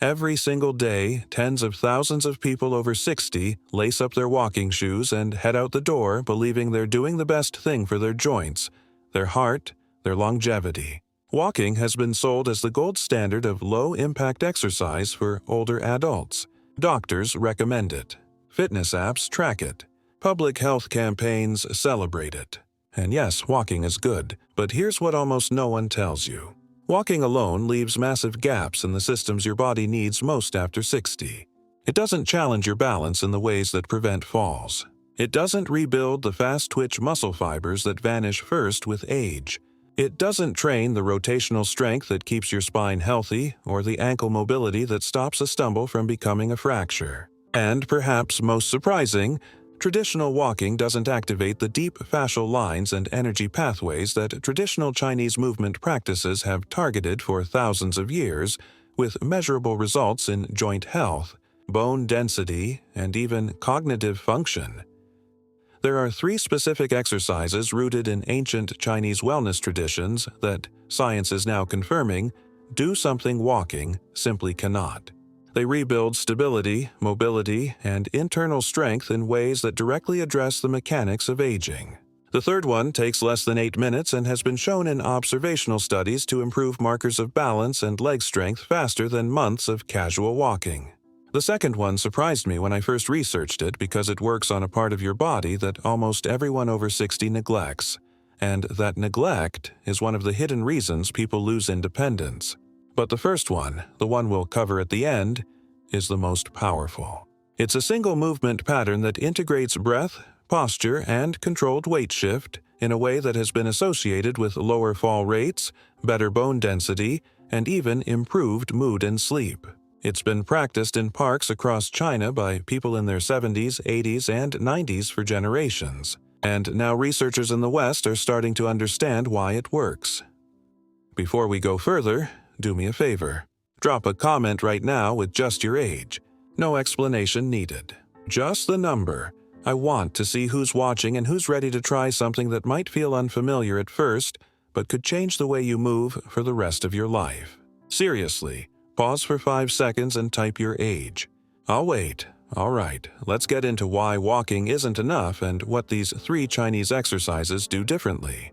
Every single day, tens of thousands of people over 60 lace up their walking shoes and head out the door believing they're doing the best thing for their joints, their heart, their longevity. Walking has been sold as the gold standard of low-impact exercise for older adults. Doctors recommend it. Fitness apps track it. Public health campaigns celebrate it. And yes, walking is good, but here's what almost no one tells you. Walking alone leaves massive gaps in the systems your body needs most after 60. It doesn't challenge your balance in the ways that prevent falls. It doesn't rebuild the fast-twitch muscle fibers that vanish first with age. It doesn't train the rotational strength that keeps your spine healthy or the ankle mobility that stops a stumble from becoming a fracture. And perhaps most surprising, traditional walking doesn't activate the deep fascial lines and energy pathways that traditional Chinese movement practices have targeted for thousands of years, with measurable results in joint health, bone density, and even cognitive function. There are 3 specific exercises rooted in ancient Chinese wellness traditions that, science is now confirming, do something walking simply cannot. They rebuild stability, mobility, and internal strength in ways that directly address the mechanics of aging. The third one takes less than 8 minutes and has been shown in observational studies to improve markers of balance and leg strength faster than months of casual walking. The second one surprised me when I first researched it because it works on a part of your body that almost everyone over 60 neglects, and that neglect is one of the hidden reasons people lose independence. But the first one, the one we'll cover at the end, is the most powerful. It's a single movement pattern that integrates breath, posture, and controlled weight shift in a way that has been associated with lower fall rates, better bone density, and even improved mood and sleep. It's been practiced in parks across China by people in their 70s, 80s, and 90s for generations. And now researchers in the West are starting to understand why it works. Before we go further, do me a favor. Drop a comment right now with just your age. No explanation needed. Just the number. I want to see who's watching and who's ready to try something that might feel unfamiliar at first, but could change the way you move for the rest of your life. Seriously, pause for 5 seconds and type your age. I'll wait. All right, let's get into why walking isn't enough and what these 3 Chinese exercises do differently.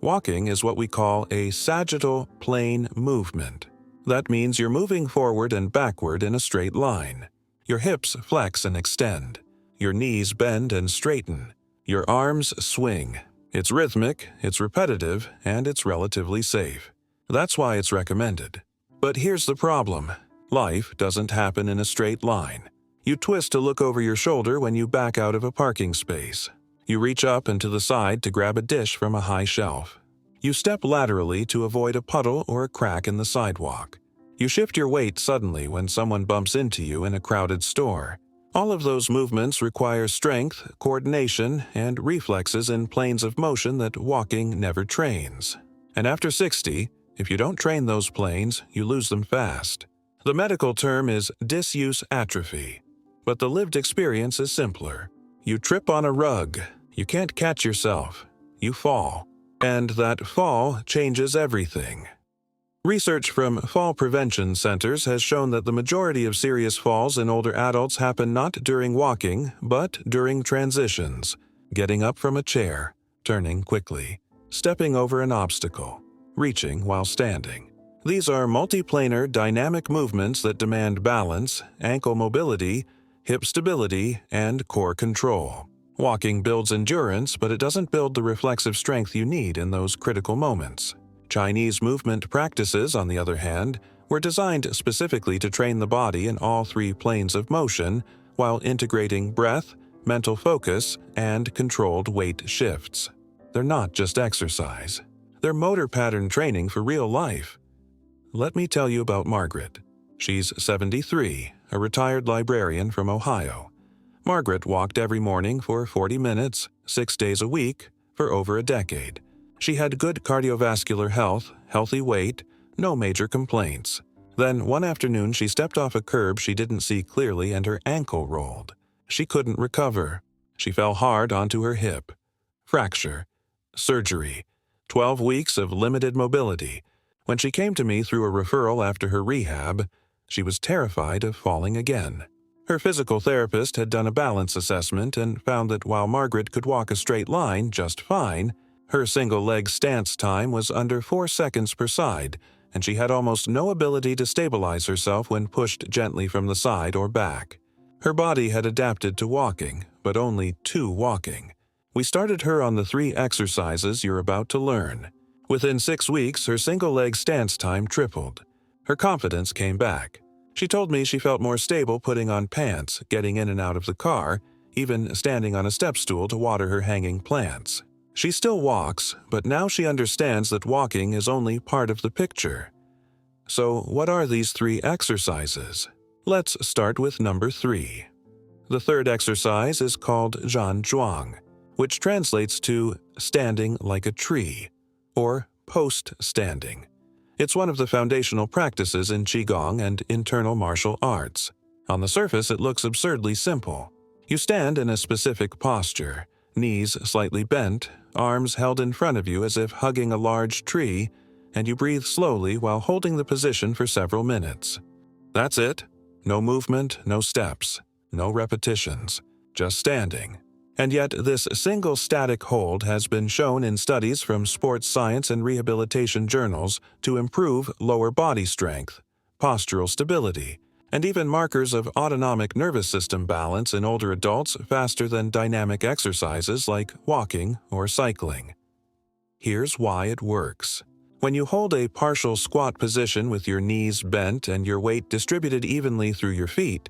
Walking is what we call a sagittal plane movement. That means you're moving forward and backward in a straight line. Your hips flex and extend. Your knees bend and straighten. Your arms swing. It's rhythmic, it's repetitive, and it's relatively safe. That's why it's recommended. But here's the problem. Life doesn't happen in a straight line. You twist to look over your shoulder when you back out of a parking space. You reach up and to the side to grab a dish from a high shelf. You step laterally to avoid a puddle or a crack in the sidewalk. You shift your weight suddenly when someone bumps into you in a crowded store. All of those movements require strength, coordination, and reflexes in planes of motion that walking never trains. And after 60, if you don't train those planes, you lose them fast. The medical term is disuse atrophy, but the lived experience is simpler. You trip on a rug. You can't catch yourself. You fall. And that fall changes everything. Research from fall prevention centers has shown that the majority of serious falls in older adults happen not during walking, but during transitions, getting up from a chair, turning quickly, stepping over an obstacle, reaching while standing. These are multiplanar dynamic movements that demand balance, ankle mobility, hip stability, and core control. Walking builds endurance, but it doesn't build the reflexive strength you need in those critical moments. Chinese movement practices, on the other hand, were designed specifically to train the body in all 3 planes of motion while integrating breath, mental focus, and controlled weight shifts. They're not just exercise. They're motor pattern training for real life. Let me tell you about Margaret. She's 73, a retired librarian from Ohio. Margaret walked every morning for 40 minutes, 6 days a week, for over a decade. She had good cardiovascular health, healthy weight, no major complaints. Then one afternoon she stepped off a curb she didn't see clearly and her ankle rolled. She couldn't recover. She fell hard onto her hip. Fracture. Surgery. 12 weeks of limited mobility. When she came to me through a referral after her rehab, She was terrified of falling again. Her physical therapist had done a balance assessment and found that while Margaret could walk a straight line just fine, her single-leg stance time was under 4 seconds per side, and she had almost no ability to stabilize herself when pushed gently from the side or back. Her body had adapted to walking, but only to walking. We started her on the 3 exercises you're about to learn. Within 6 weeks, her single-leg stance time tripled. Her confidence came back. She told me she felt more stable putting on pants, getting in and out of the car, even standing on a step stool to water her hanging plants. She still walks, but now she understands that walking is only part of the picture. So, what are these 3 exercises? Let's start with number 3. The third exercise is called Zhuang, which translates to standing like a tree, or post-standing. It's one of the foundational practices in Qigong and internal martial arts. On the surface, it looks absurdly simple. You stand in a specific posture, knees slightly bent, arms held in front of you as if hugging a large tree, and you breathe slowly while holding the position for several minutes. That's it. No movement, no steps, no repetitions, just standing. And yet, this single static hold has been shown in studies from sports science and rehabilitation journals to improve lower body strength, postural stability, and even markers of autonomic nervous system balance in older adults faster than dynamic exercises like walking or cycling. Here's why it works. When you hold a partial squat position with your knees bent and your weight distributed evenly through your feet,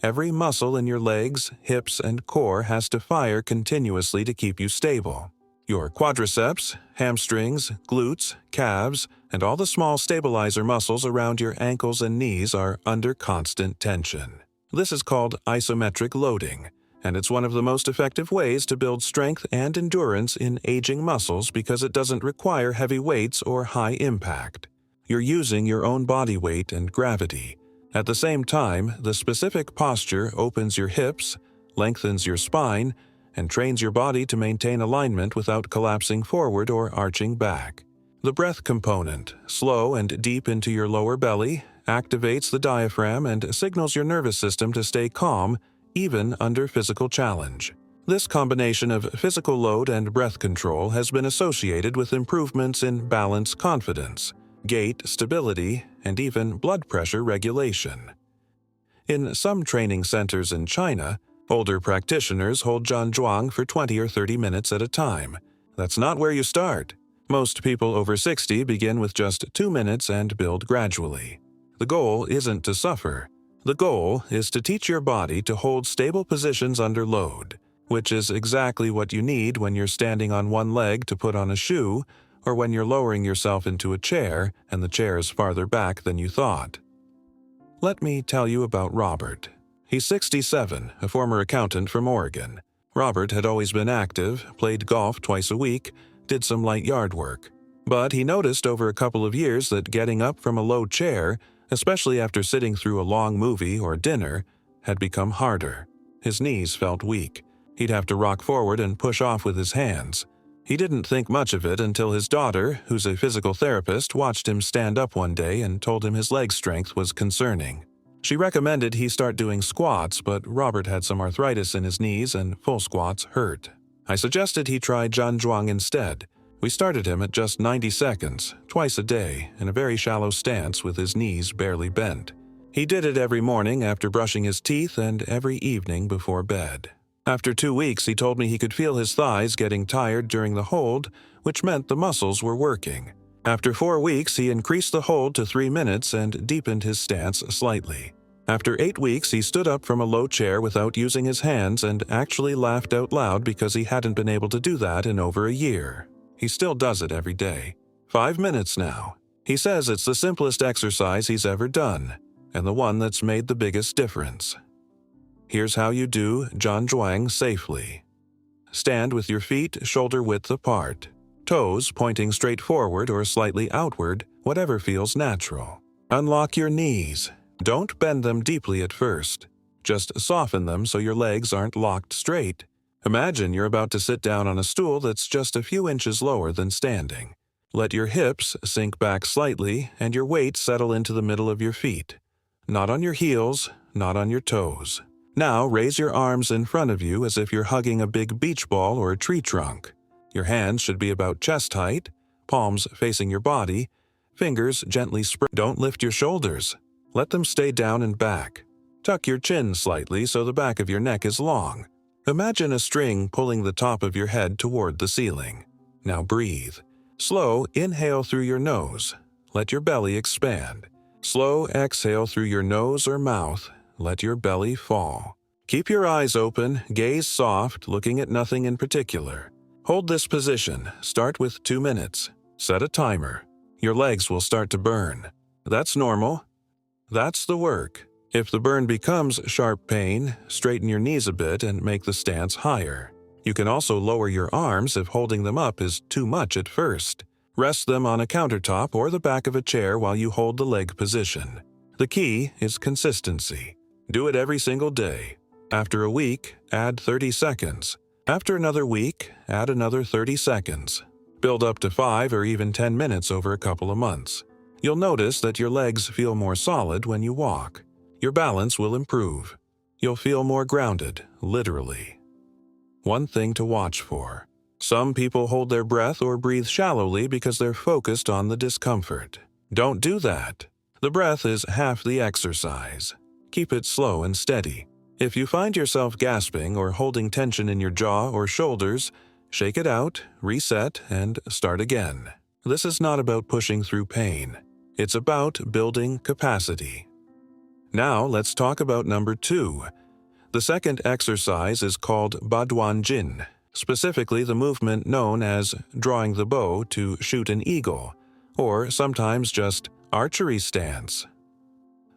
every muscle in your legs, hips, and core has to fire continuously to keep you stable. Your quadriceps, hamstrings, glutes, calves, and all the small stabilizer muscles around your ankles and knees are under constant tension. This is called isometric loading, and it's one of the most effective ways to build strength and endurance in aging muscles because it doesn't require heavy weights or high impact. You're using your own body weight and gravity. At the same time, the specific posture opens your hips, lengthens your spine, and trains your body to maintain alignment without collapsing forward or arching back. The breath component, slow and deep into your lower belly, activates the diaphragm and signals your nervous system to stay calm, even under physical challenge. This combination of physical load and breath control has been associated with improvements in balance confidence, gait stability, and even blood pressure regulation. In some training centers in China, older practitioners hold Zhuang for 20 or 30 minutes at a time. That's not where you start. Most people over 60 begin with just 2 minutes and build gradually. The goal isn't to suffer. The goal is to teach your body to hold stable positions under load, which is exactly what you need when you're standing on one leg to put on a shoe, or when you're lowering yourself into a chair and the chair is farther back than you thought. Let me tell you about Robert. He's 67, a former accountant from Oregon. Robert had always been active, played golf twice a week, did some light yard work. But he noticed over a couple of years that getting up from a low chair, especially after sitting through a long movie or dinner, had become harder. His knees felt weak. He'd have to rock forward and push off with his hands. He didn't think much of it until his daughter, who's a physical therapist, watched him stand up one day and told him his leg strength was concerning. She recommended he start doing squats, but Robert had some arthritis in his knees and full squats hurt. I suggested he try Zhuang instead. We started him at just 90 seconds, twice a day, in a very shallow stance with his knees barely bent. He did it every morning after brushing his teeth and every evening before bed. After 2 weeks, he told me he could feel his thighs getting tired during the hold, which meant the muscles were working. After 4 weeks, he increased the hold to 3 minutes and deepened his stance slightly. After 8 weeks, he stood up from a low chair without using his hands and actually laughed out loud because he hadn't been able to do that in over a year. He still does it every day. 5 minutes now. He says it's the simplest exercise he's ever done, and the one that's made the biggest difference. Here's how you do Zhuang safely. Stand with your feet shoulder-width apart, toes pointing straight forward or slightly outward, whatever feels natural. Unlock your knees. Don't bend them deeply at first. Just soften them so your legs aren't locked straight. Imagine you're about to sit down on a stool that's just a few inches lower than standing. Let your hips sink back slightly and your weight settle into the middle of your feet. not on your heels, not on your toes. Now raise your arms in front of you as if you're hugging a big beach ball or a tree trunk. Your hands should be about chest height, palms facing your body, fingers gently spread. Don't lift your shoulders. Let them stay down and back. Tuck your chin slightly so the back of your neck is long. Imagine a string pulling the top of your head toward the ceiling. Now breathe. Slow inhale through your nose. Let your belly expand. Slow exhale through your nose or mouth. Let your belly fall. Keep your eyes open, gaze soft, looking at nothing in particular. Hold this position. Start with 2 minutes. Set a timer. Your legs will start to burn. That's normal. That's the work. If the burn becomes sharp pain, straighten your knees a bit and make the stance higher. You can also lower your arms if holding them up is too much at first. Rest them on a countertop or the back of a chair while you hold the leg position. The key is consistency. Do it every single day. After a week, add 30 seconds. After another week, add another 30 seconds. Build up to 5 or even 10 minutes over a couple of months. You'll notice that your legs feel more solid when you walk. Your balance will improve. You'll feel more grounded, literally. One thing to watch for. Some people hold their breath or breathe shallowly because they're focused on the discomfort. Don't do that. The breath is half the exercise. Keep it slow and steady. If you find yourself gasping or holding tension in your jaw or shoulders, shake it out, reset, and start again. This is not about pushing through pain. It's about building capacity. Now let's talk about number 2. The second exercise is called Baduanjin, specifically the movement known as drawing the bow to shoot an eagle, or sometimes just archery stance.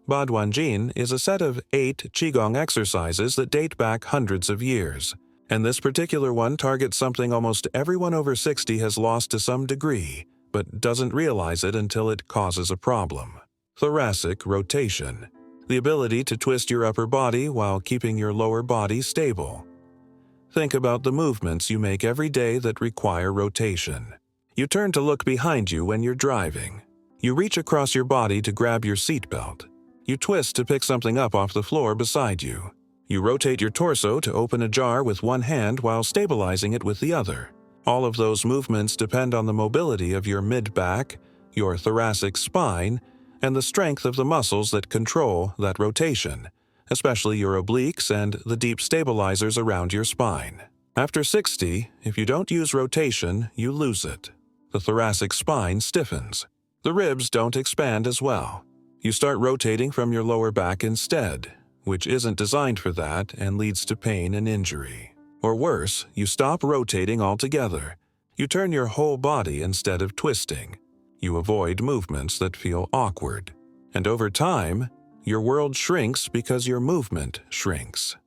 Baduanjin is a set of 8 Qigong exercises that date back hundreds of years, and this particular one targets something almost everyone over 60 has lost to some degree, but doesn't realize it until it causes a problem. Thoracic rotation. The ability to twist your upper body while keeping your lower body stable. Think about the movements you make every day that require rotation. You turn to look behind you when you're driving. You reach across your body to grab your seatbelt. You twist to pick something up off the floor beside you. You rotate your torso to open a jar with one hand while stabilizing it with the other. All of those movements depend on the mobility of your mid-back, your thoracic spine, and the strength of the muscles that control that rotation, especially your obliques and the deep stabilizers around your spine. After 60, if you don't use rotation, you lose it. The thoracic spine stiffens. The ribs don't expand as well. You start rotating from your lower back instead, which isn't designed for that and leads to pain and injury. Or worse, you stop rotating altogether. You turn your whole body instead of twisting. You avoid movements that feel awkward. And over time, your world shrinks because your movement shrinks.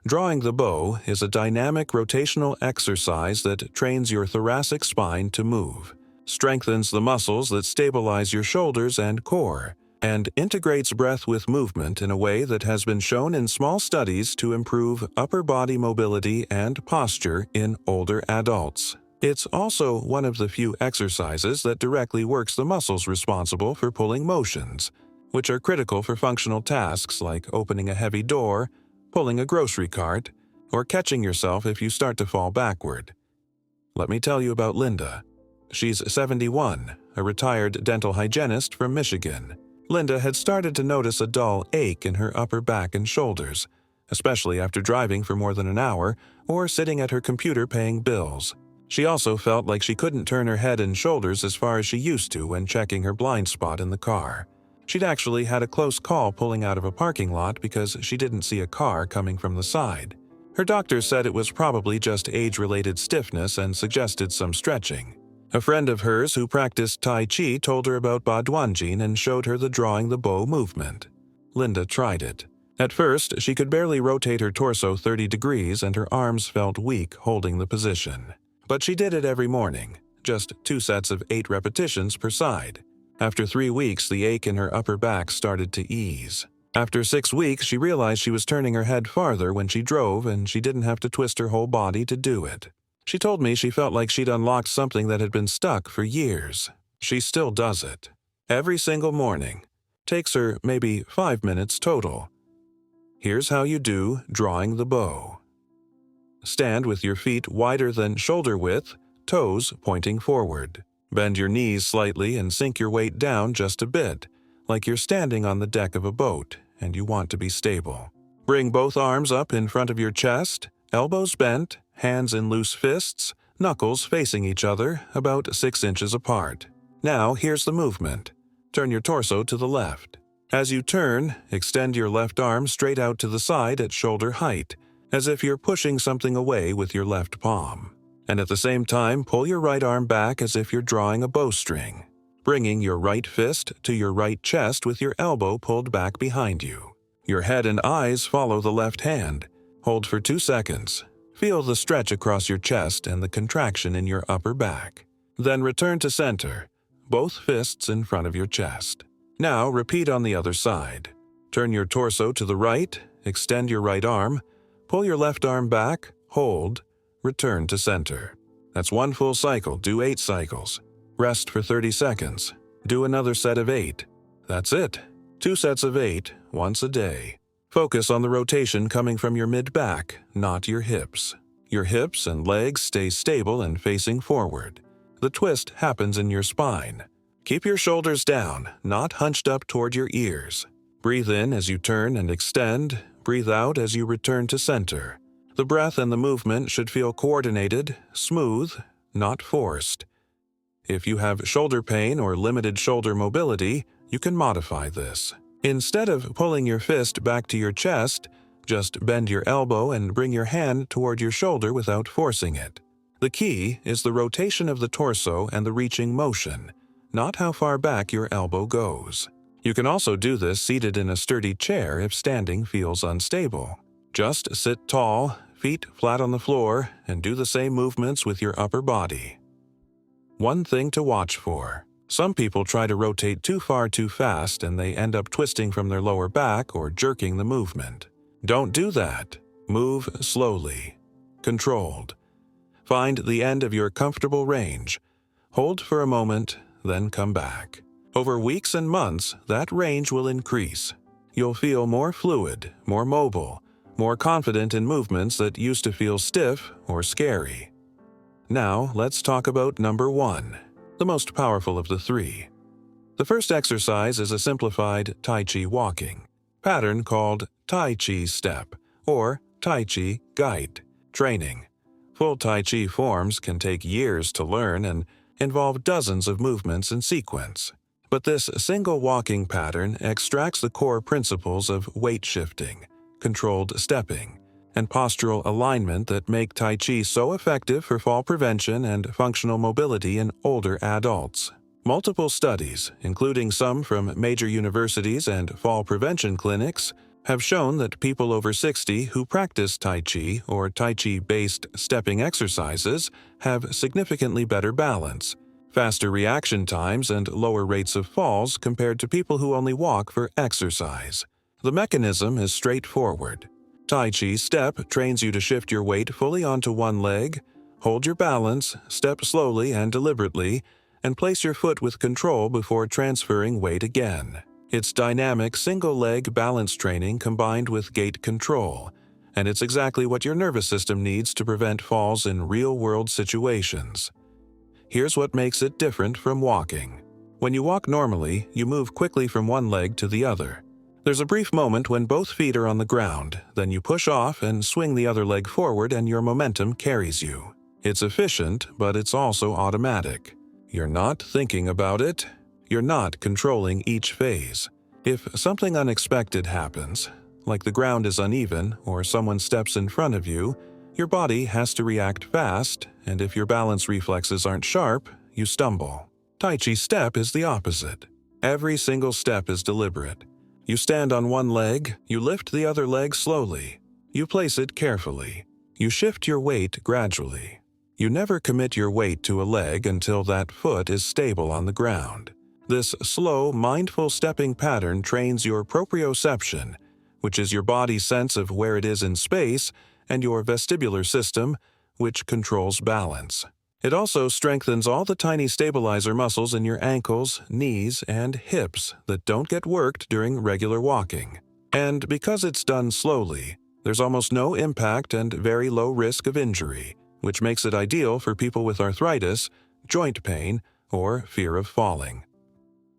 Drawing the bow is a dynamic rotational exercise that trains your thoracic spine to move, strengthens the muscles that stabilize your shoulders and core, and integrates breath with movement in a way that has been shown in small studies to improve upper body mobility and posture in older adults. It's also one of the few exercises that directly works the muscles responsible for pulling motions, which are critical for functional tasks like opening a heavy door, pulling a grocery cart, or catching yourself if you start to fall backward. Let me tell you about Linda. She's 71, a retired dental hygienist from Michigan. Linda had started to notice a dull ache in her upper back and shoulders, especially after driving for more than an hour or sitting at her computer paying bills. She also felt like she couldn't turn her head and shoulders as far as she used to when checking her blind spot in the car. She'd actually had a close call pulling out of a parking lot because she didn't see a car coming from the side. Her doctor said it was probably just age-related stiffness and suggested some stretching. A friend of hers who practiced Tai Chi told her about Baduanjin and showed her the drawing the bow movement. Linda tried it. At first, she could barely rotate her torso 30 degrees and her arms felt weak holding the position. But she did it every morning, just 2 sets of 8 repetitions per side. After 3 weeks, the ache in her upper back started to ease. After 6 weeks, she realized she was turning her head farther when she drove and she didn't have to twist her whole body to do it. She told me she felt like she'd unlocked something that had been stuck for years. She still does it. Every single morning. Takes her maybe 5 minutes total. Here's how you do drawing the bow. Stand with your feet wider than shoulder width, toes pointing forward. Bend your knees slightly and sink your weight down just a bit, like you're standing on the deck of a boat and you want to be stable. Bring both arms up in front of your chest, elbows bent, hands in loose fists, knuckles facing each other about 6 inches apart. Now here's the movement. Turn your torso to the left. As you turn, extend your left arm straight out to the side at shoulder height, as if you're pushing something away with your left palm. And at the same time, pull your right arm back as if you're drawing a bowstring, bringing your right fist to your right chest with your elbow pulled back behind you. Your head and eyes follow the left hand. Hold for 2 seconds. Feel the stretch across your chest and the contraction in your upper back. Then return to center, both fists in front of your chest. Now repeat on the other side. Turn your torso to the right, extend your right arm, pull your left arm back, hold, return to center. That's 1 full cycle, do 8 cycles. Rest for 30 seconds. Do another set of 8. That's it. 2 sets of 8, once a day. Focus on the rotation coming from your mid-back, not your hips. Your hips and legs stay stable and facing forward. The twist happens in your spine. Keep your shoulders down, not hunched up toward your ears. Breathe in as you turn and extend. Breathe out as you return to center. The breath and the movement should feel coordinated, smooth, not forced. If you have shoulder pain or limited shoulder mobility, you can modify this. Instead of pulling your fist back to your chest, just bend your elbow and bring your hand toward your shoulder without forcing it. The key is the rotation of the torso and the reaching motion, not how far back your elbow goes. You can also do this seated in a sturdy chair if standing feels unstable. Just sit tall, feet flat on the floor, and do the same movements with your upper body. One thing to watch for. Some people try to rotate too far too fast and they end up twisting from their lower back or jerking the movement. Don't do that. Move slowly, controlled. Find the end of your comfortable range. Hold for a moment, then come back. Over weeks and months, that range will increase. You'll feel more fluid, more mobile, more confident in movements that used to feel stiff or scary. Now, let's talk about number 1, the most powerful of the 3. The first exercise is a simplified Tai Chi walking pattern called Tai Chi step or Tai Chi Gait training. Full Tai Chi forms can take years to learn and involve dozens of movements in sequence. But this single walking pattern extracts the core principles of weight shifting, controlled stepping, and postural alignment that make Tai Chi so effective for fall prevention and functional mobility in older adults. Multiple studies, including some from major universities and fall prevention clinics, have shown that people over 60 who practice Tai Chi or Tai Chi-based stepping exercises have significantly better balance, faster reaction times, and lower rates of falls compared to people who only walk for exercise. The mechanism is straightforward. Tai Chi step trains you to shift your weight fully onto one leg, hold your balance, step slowly and deliberately, and place your foot with control before transferring weight again. It's dynamic single-leg balance training combined with gait control, and it's exactly what your nervous system needs to prevent falls in real-world situations. Here's what makes it different from walking. When you walk normally, you move quickly from one leg to the other. There's a brief moment when both feet are on the ground, then you push off and swing the other leg forward and your momentum carries you. It's efficient, but it's also automatic. You're not thinking about it. You're not controlling each phase. If something unexpected happens, like the ground is uneven or someone steps in front of you, your body has to react fast, and if your balance reflexes aren't sharp, you stumble. Tai Chi step is the opposite. Every single step is deliberate. You stand on one leg, you lift the other leg slowly. You place it carefully. You shift your weight gradually. You never commit your weight to a leg until that foot is stable on the ground. This slow, mindful stepping pattern trains your proprioception, which is your body's sense of where it is in space, and your vestibular system, which controls balance. It also strengthens all the tiny stabilizer muscles in your ankles, knees, and hips that don't get worked during regular walking. And because it's done slowly, there's almost no impact and very low risk of injury, which makes it ideal for people with arthritis, joint pain, or fear of falling.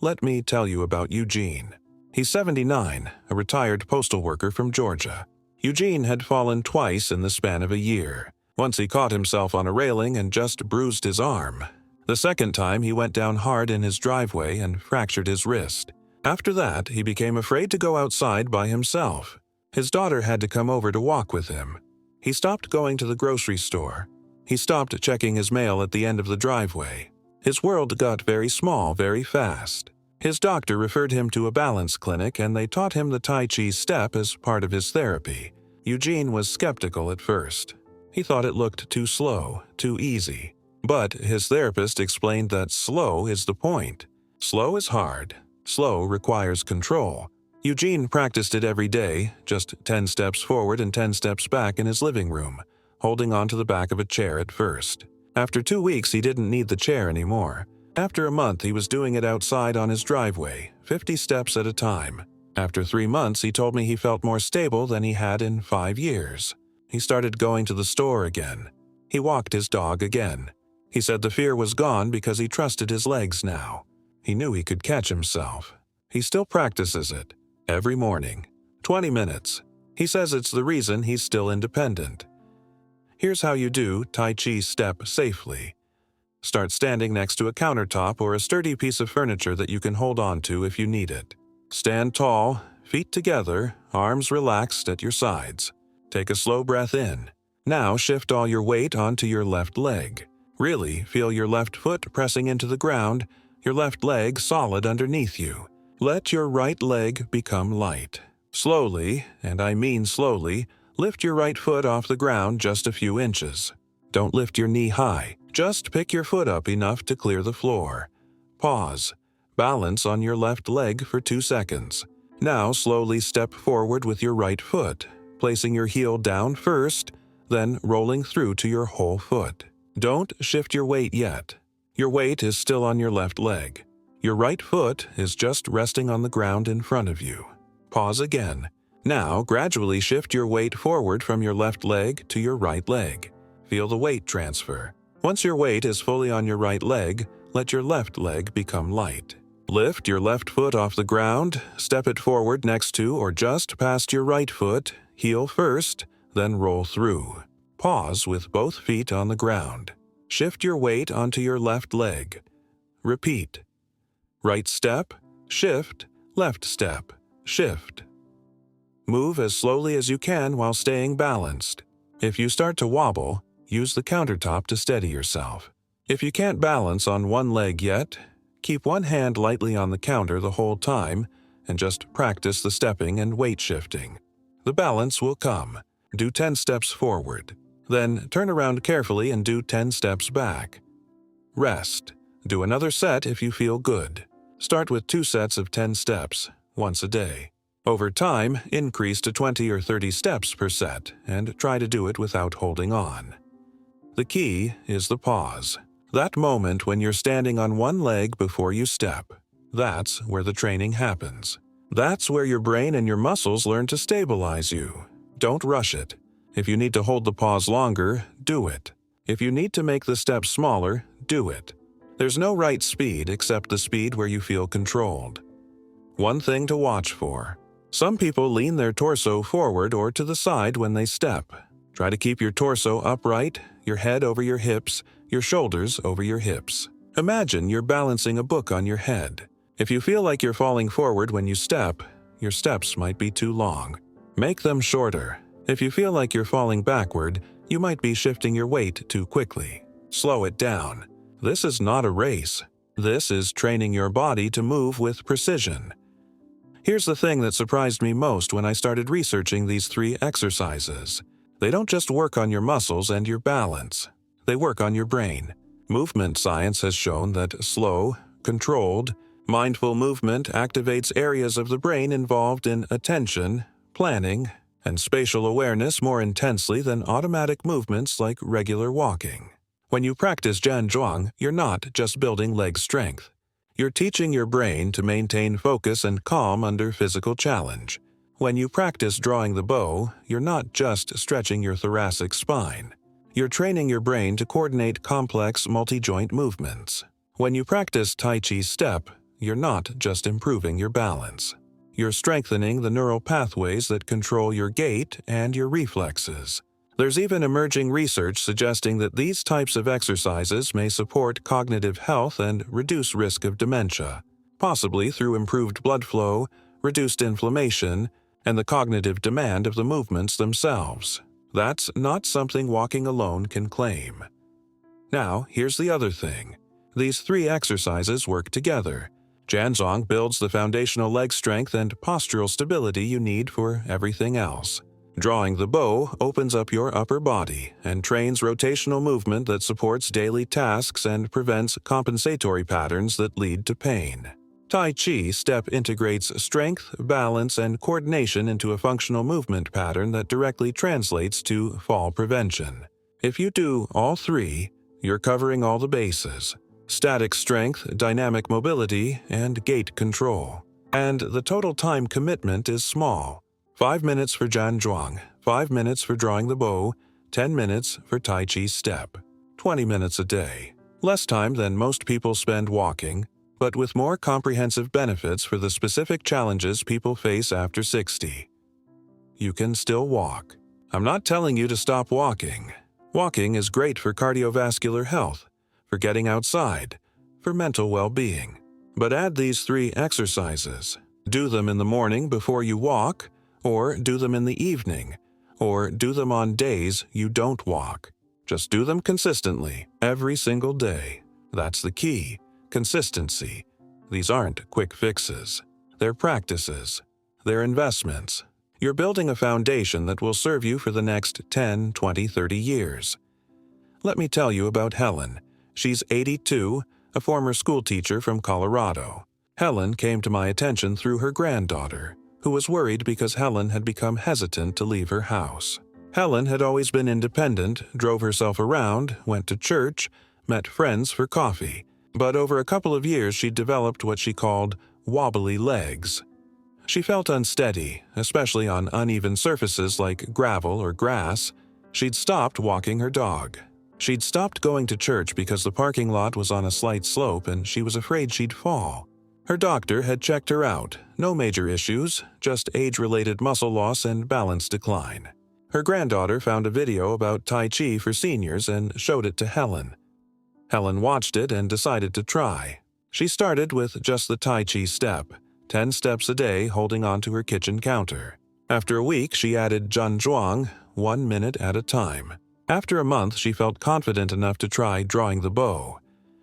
Let me tell you about Eugene. He's 79, a retired postal worker from Georgia. Eugene had fallen twice in the span of a year. Once he caught himself on a railing and just bruised his arm. The second time he went down hard in his driveway and fractured his wrist. After that, he became afraid to go outside by himself. His daughter had to come over to walk with him. He stopped going to the grocery store. He stopped checking his mail at the end of the driveway. His world got very small very fast. His doctor referred him to a balance clinic and they taught him the Tai Chi step as part of his therapy. Eugene was skeptical at first. He thought it looked too slow, too easy. But his therapist explained that slow is the point. Slow is hard. Slow requires control. Eugene practiced it every day, just 10 steps forward and 10 steps back in his living room, holding onto the back of a chair at first. After 2 weeks, he didn't need the chair anymore. After a month, he was doing it outside on his driveway, 50 steps at a time. After 3 months, he told me he felt more stable than he had in 5 years. He started going to the store again. He walked his dog again. He said the fear was gone because he trusted his legs now. He knew he could catch himself. He still practices it, every morning, 20 minutes. He says it's the reason he's still independent. Here's how you do Tai Chi step safely. Start standing next to a countertop or a sturdy piece of furniture that you can hold on to if you need it. Stand tall, feet together, arms relaxed at your sides. Take a slow breath in. Now shift all your weight onto your left leg. Really feel your left foot pressing into the ground, your left leg solid underneath you. Let your right leg become light. Slowly, and I mean slowly, lift your right foot off the ground just a few inches. Don't lift your knee high. Just pick your foot up enough to clear the floor. Pause. Balance on your left leg for 2 seconds. Now slowly step forward with your right foot, placing your heel down first, then rolling through to your whole foot. Don't shift your weight yet. Your weight is still on your left leg. Your right foot is just resting on the ground in front of you. Pause again. Now gradually shift your weight forward from your left leg to your right leg. Feel the weight transfer. Once your weight is fully on your right leg, let your left leg become light. Lift your left foot off the ground, step it forward next to or just past your right foot, heel first, then roll through. Pause with both feet on the ground. Shift your weight onto your left leg. Repeat. Right step, shift, left step, shift. Move as slowly as you can while staying balanced. If you start to wobble, use the countertop to steady yourself. If you can't balance on one leg yet, keep one hand lightly on the counter the whole time and just practice the stepping and weight shifting. The balance will come. Do 10 steps forward. Then turn around carefully and do 10 steps back. Rest. Do another set if you feel good. Start with 2 sets of 10 steps, once a day. Over time, increase to 20 or 30 steps per set and try to do it without holding on. The key is the pause. That moment when you're standing on one leg before you step. That's where the training happens. That's where your brain and your muscles learn to stabilize you. Don't rush it. If you need to hold the pause longer, do it. If you need to make the step smaller, do it. There's no right speed except the speed where you feel controlled. One thing to watch for. Some people lean their torso forward or to the side when they step. Try to keep your torso upright, your head over your hips, your shoulders over your hips. Imagine you're balancing a book on your head. If you feel like you're falling forward when you step, your steps might be too long. Make them shorter. If you feel like you're falling backward, you might be shifting your weight too quickly. Slow it down. This is not a race. This is training your body to move with precision. Here's the thing that surprised me most when I started researching these 3 exercises. They don't just work on your muscles and your balance. They work on your brain. Movement science has shown that slow, controlled, mindful movement activates areas of the brain involved in attention, planning, and spatial awareness more intensely than automatic movements like regular walking. When you practice Zhuang, you're not just building leg strength. You're teaching your brain to maintain focus and calm under physical challenge. When you practice drawing the bow, you're not just stretching your thoracic spine. You're training your brain to coordinate complex multi-joint movements. When you practice Tai Chi step, you're not just improving your balance. You're strengthening the neural pathways that control your gait and your reflexes. There's even emerging research suggesting that these types of exercises may support cognitive health and reduce risk of dementia, possibly through improved blood flow, reduced inflammation, and the cognitive demand of the movements themselves. That's not something walking alone can claim. Now, here's the other thing. These three exercises work together. Zhan builds the foundational leg strength and postural stability you need for everything else. Drawing the bow opens up your upper body and trains rotational movement that supports daily tasks and prevents compensatory patterns that lead to pain. Tai Chi step integrates strength, balance, and coordination into a functional movement pattern that directly translates to fall prevention. If you do all three, you're covering all the bases: static strength, dynamic mobility, and gait control. And the total time commitment is small. 5 minutes for Zhan, 5 minutes for drawing the bow, 10 minutes for Tai Chi step. 20 minutes a day. Less time than most people spend walking, but with more comprehensive benefits for the specific challenges people face after 60. You can still walk. I'm not telling you to stop walking. Walking is great for cardiovascular health, for getting outside, for mental well-being. But add these three exercises. Do them in the morning before you walk, or do them in the evening, or do them on days you don't walk. Just do them consistently, every single day. That's the key. Consistency. These aren't quick fixes. They're practices. They're investments. You're building a foundation that will serve you for the next 10, 20, 30 years. Let me tell you about Helen. She's 82, a former schoolteacher from Colorado. Helen came to my attention through her granddaughter, who was worried because Helen had become hesitant to leave her house. Helen had always been independent, drove herself around, went to church, met friends for coffee. But over a couple of years she developed what she called wobbly legs. She felt unsteady, especially on uneven surfaces like gravel or grass. She'd stopped walking her dog. She'd stopped going to church because the parking lot was on a slight slope and she was afraid she'd fall. Her doctor had checked her out. No major issues, just age-related muscle loss and balance decline. Her granddaughter found a video about Tai Chi for seniors and showed it to Helen. Helen watched it and decided to try. She started with just the Tai Chi step, 10 steps a day holding onto her kitchen counter. After a week, she added Zhuang, 1 minute at a time. After a month, she felt confident enough to try drawing the bow.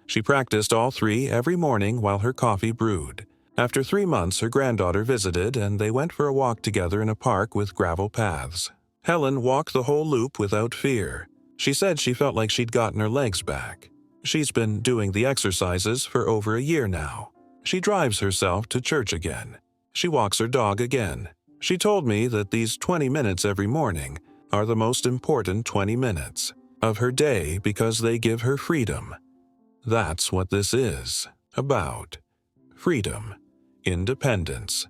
She practiced all three every morning while her coffee brewed. After 3 months, her granddaughter visited and they went for a walk together in a park with gravel paths. Helen walked the whole loop without fear. She said she felt like she'd gotten her legs back. She's been doing the exercises for over a year now. She drives herself to church again. She walks her dog again. She told me that these 20 minutes every morning are the most important 20 minutes of her day because they give her freedom. That's what this is about. Freedom, independence,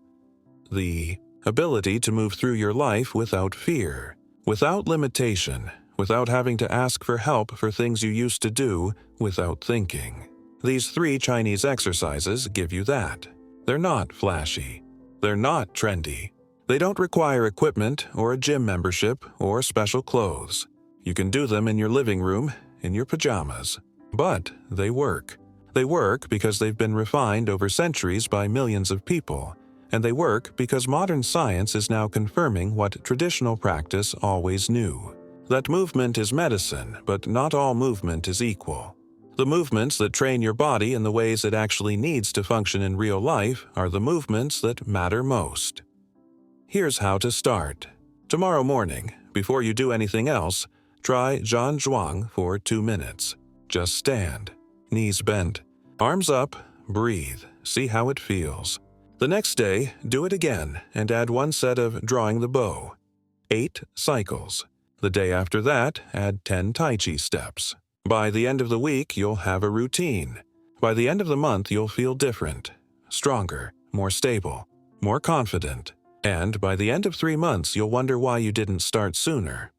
the ability to move through your life without fear, without limitation, without having to ask for help for things you used to do without thinking. These 3 Chinese exercises give you that. They're not flashy. They're not trendy. They don't require equipment or a gym membership or special clothes. You can do them in your living room, in your pajamas. But they work. They work because they've been refined over centuries by millions of people, and they work because modern science is now confirming what traditional practice always knew. That movement is medicine, but not all movement is equal. The movements that train your body in the ways it actually needs to function in real life are the movements that matter most. Here's how to start. Tomorrow morning, before you do anything else, try Zhuang for 2 minutes. Just stand, knees bent, arms up, breathe, see how it feels. The next day, do it again and add 1 set of drawing the bow. 8 cycles. The day after that, add 10 Tai Chi steps. By the end of the week, you'll have a routine. By the end of the month, you'll feel different, stronger, more stable, more confident. And by the end of 3 months, you'll wonder why you didn't start sooner.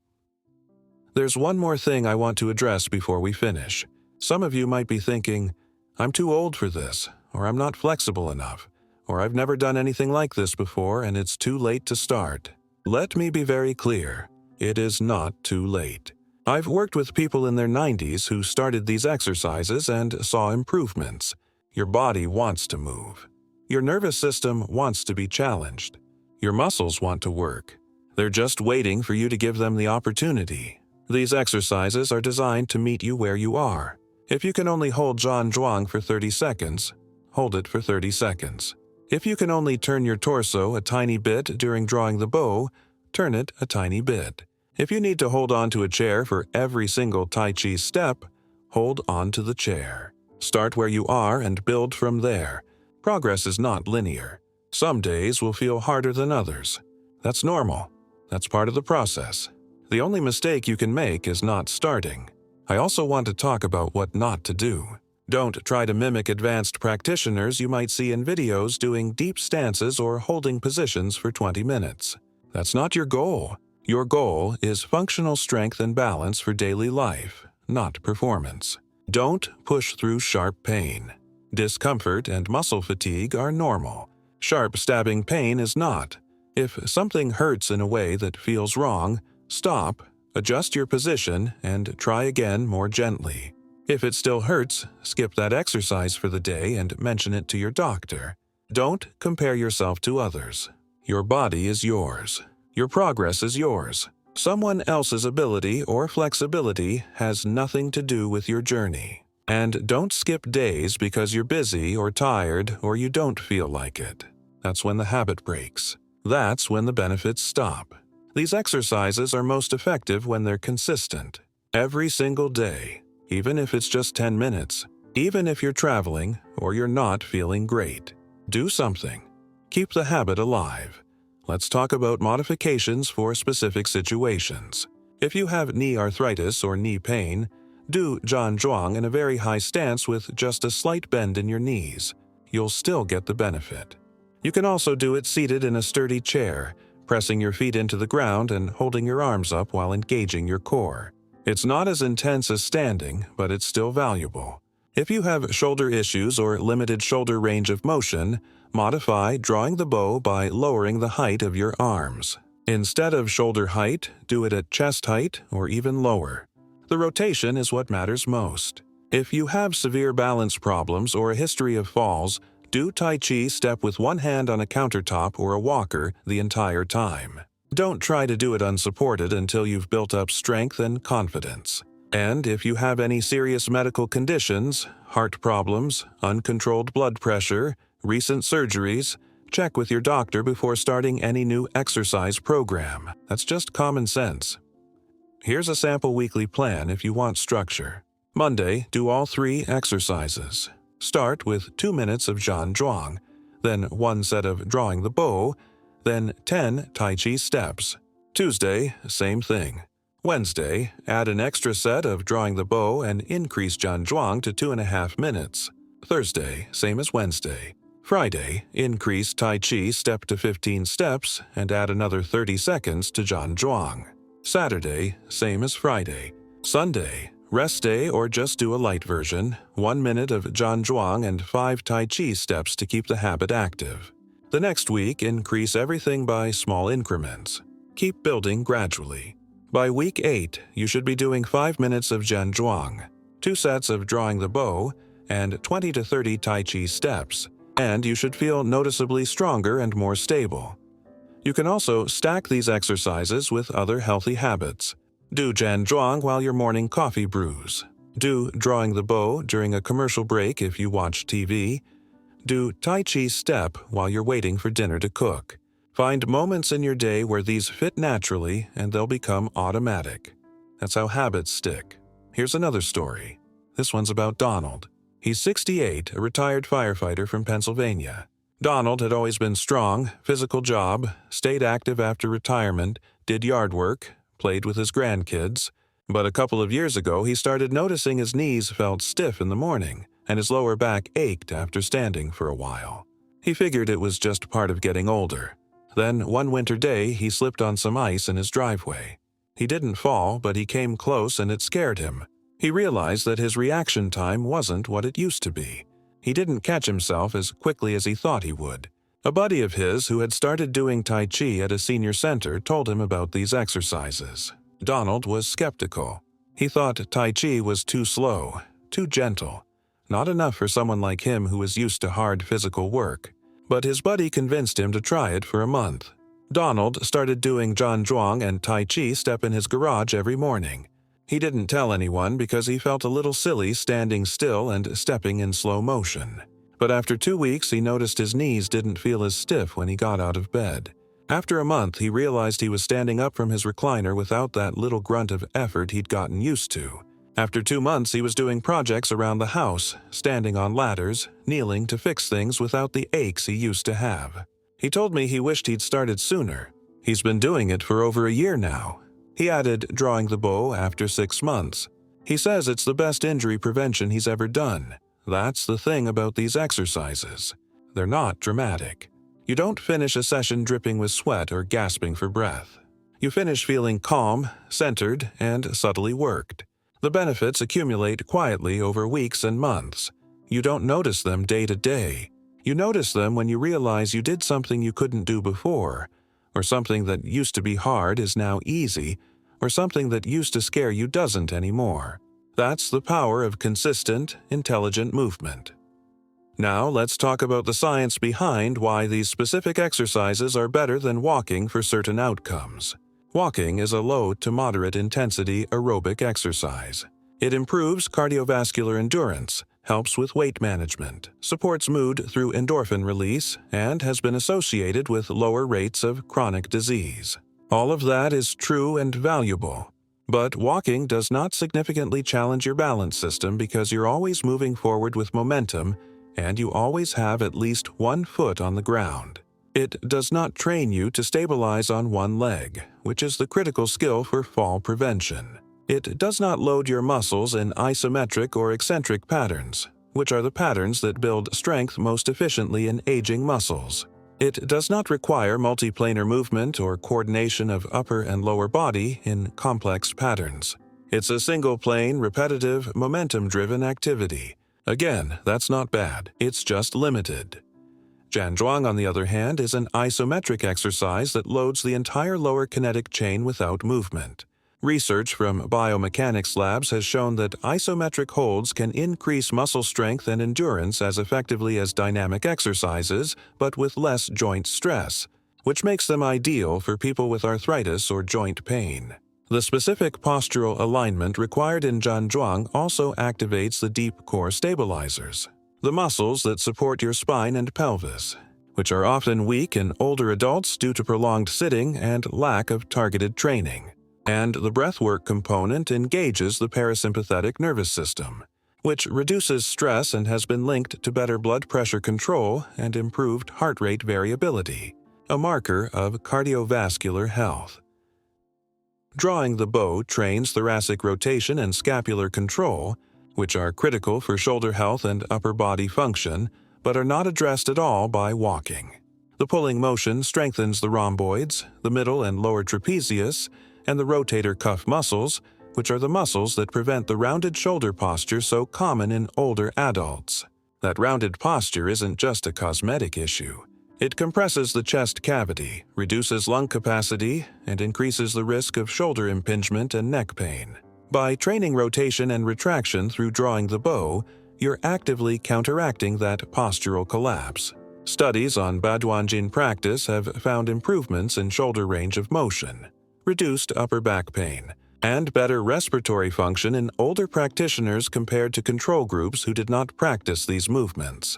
There's one more thing I want to address before we finish. Some of you might be thinking, I'm too old for this, or I'm not flexible enough, or I've never done anything like this before and it's too late to start. Let me be very clear. It is not too late. I've worked with people in their 90s who started these exercises and saw improvements. Your body wants to move. Your nervous system wants to be challenged. Your muscles want to work. They're just waiting for you to give them the opportunity. These exercises are designed to meet you where you are. If you can only hold Zhuang for 30 seconds, hold it for 30 seconds. If you can only turn your torso a tiny bit during drawing the bow, turn it a tiny bit. If you need to hold on to a chair for every single Tai Chi step, hold on to the chair. Start where you are and build from there. Progress is not linear. Some days will feel harder than others. That's normal. That's part of the process. The only mistake you can make is not starting. I also want to talk about what not to do. Don't try to mimic advanced practitioners you might see in videos doing deep stances or holding positions for 20 minutes. That's not your goal. Your goal is functional strength and balance for daily life, not performance. Don't push through sharp pain. Discomfort and muscle fatigue are normal. Sharp stabbing pain is not. If something hurts in a way that feels wrong, stop, adjust your position, and try again more gently. If it still hurts, skip that exercise for the day and mention it to your doctor. Don't compare yourself to others. Your body is yours. Your progress is yours. Someone else's ability or flexibility has nothing to do with your journey. And don't skip days because you're busy or tired or you don't feel like it. That's when the habit breaks. That's when the benefits stop. These exercises are most effective when they're consistent. Every single day, even if it's just 10 minutes, even if you're traveling or you're not feeling great. Do something. Keep the habit alive. Let's talk about modifications for specific situations. If you have knee arthritis or knee pain, do Zhuang in a very high stance with just a slight bend in your knees. You'll still get the benefit. You can also do it seated in a sturdy chair, pressing your feet into the ground and holding your arms up while engaging your core. It's not as intense as standing, but it's still valuable. If you have shoulder issues or limited shoulder range of motion, modify drawing the bow by lowering the height of your arms. Instead of shoulder height, do it at chest height or even lower. The rotation is what matters most. If you have severe balance problems or a history of falls, do Tai Chi step with one hand on a countertop or a walker the entire time. Don't try to do it unsupported until you've built up strength and confidence. And if you have any serious medical conditions, heart problems, uncontrolled blood pressure, recent surgeries, check with your doctor before starting any new exercise program. That's just common sense. Here's a sample weekly plan if you want structure. Monday, do all 3 exercises. Start with 2 minutes of Zhuang, then 1 set of drawing the bow, then 10 Tai Chi steps. Tuesday, same thing. Wednesday, add an extra set of drawing the bow and increase Zhuang to 2.5 minutes. Thursday, same as Wednesday. Friday, increase Tai Chi step to 15 steps and add another 30 seconds to Zhuang. Saturday, same as Friday. Sunday, rest day or just do a light version, 1 minute of Zhuang and 5 Tai Chi steps to keep the habit active. The next week, increase everything by small increments. Keep building gradually. By week 8, you should be doing 5 minutes of Zhuang, 2 sets of drawing the bow, and 20 to 30 Tai Chi steps, and you should feel noticeably stronger and more stable. You can also stack these exercises with other healthy habits. Do Zhuang while your morning coffee brews. Do drawing the bow during a commercial break if you watch TV. Do Tai Chi step while you're waiting for dinner to cook. Find moments in your day where these fit naturally and they'll become automatic. That's how habits stick. Here's another story. This one's about Donald. He's 68, a retired firefighter from Pennsylvania. Donald had always been strong, physical job, stayed active after retirement, did yard work, played with his grandkids. But a couple of years ago, he started noticing his knees felt stiff in the morning, and his lower back ached after standing for a while. He figured it was just part of getting older. Then, one winter day, he slipped on some ice in his driveway. He didn't fall, but he came close and it scared him. He realized that his reaction time wasn't what it used to be. He didn't catch himself as quickly as he thought he would. A buddy of his who had started doing Tai Chi at a senior center told him about these exercises. Donald was skeptical. He thought Tai Chi was too slow, too gentle, not enough for someone like him who was used to hard physical work. But his buddy convinced him to try it for a month. Donald started doing Zhuang and Tai Chi step in his garage every morning. He didn't tell anyone because he felt a little silly standing still and stepping in slow motion. But after 2 weeks, he noticed his knees didn't feel as stiff when he got out of bed. After a month, he realized he was standing up from his recliner without that little grunt of effort he'd gotten used to. After 2 months, he was doing projects around the house, standing on ladders, kneeling to fix things without the aches he used to have. He told me he wished he'd started sooner. He's been doing it for over a year now. He added drawing the bow after 6 months. He says it's the best injury prevention he's ever done. That's the thing about these exercises. They're not dramatic. You don't finish a session dripping with sweat or gasping for breath. You finish feeling calm, centered, and subtly worked. The benefits accumulate quietly over weeks and months. You don't notice them day to day. You notice them when you realize you did something you couldn't do before, or something that used to be hard is now easy, or something that used to scare you doesn't anymore. That's the power of consistent, intelligent movement. Now let's talk about the science behind why these specific exercises are better than walking for certain outcomes. Walking is a low to moderate intensity aerobic exercise. It improves cardiovascular endurance, helps with weight management, supports mood through endorphin release, and has been associated with lower rates of chronic disease. All of that is true and valuable. But walking does not significantly challenge your balance system because you're always moving forward with momentum and you always have at least one foot on the ground. It does not train you to stabilize on one leg, which is the critical skill for fall prevention. It does not load your muscles in isometric or eccentric patterns, which are the patterns that build strength most efficiently in aging muscles. It does not require multiplanar movement or coordination of upper and lower body in complex patterns. It's a single-plane, repetitive, momentum-driven activity. Again, that's not bad, it's just limited. Zhan, on the other hand, is an isometric exercise that loads the entire lower kinetic chain without movement. Research from biomechanics labs has shown that isometric holds can increase muscle strength and endurance as effectively as dynamic exercises, but with less joint stress, which makes them ideal for people with arthritis or joint pain. The specific postural alignment required in Zhan also activates the deep core stabilizers, the muscles that support your spine and pelvis, which are often weak in older adults due to prolonged sitting and lack of targeted training. And the breathwork component engages the parasympathetic nervous system, which reduces stress and has been linked to better blood pressure control and improved heart rate variability, a marker of cardiovascular health. Drawing the bow trains thoracic rotation and scapular control, which are critical for shoulder health and upper body function, but are not addressed at all by walking. The pulling motion strengthens the rhomboids, the middle and lower trapezius, and the rotator cuff muscles, which are the muscles that prevent the rounded shoulder posture so common in older adults. That rounded posture isn't just a cosmetic issue. It compresses the chest cavity, reduces lung capacity, and increases the risk of shoulder impingement and neck pain. By training rotation and retraction through drawing the bow, you're actively counteracting that postural collapse. Studies on Baduanjin practice have found improvements in shoulder range of motion, reduced upper back pain, and better respiratory function in older practitioners compared to control groups who did not practice these movements.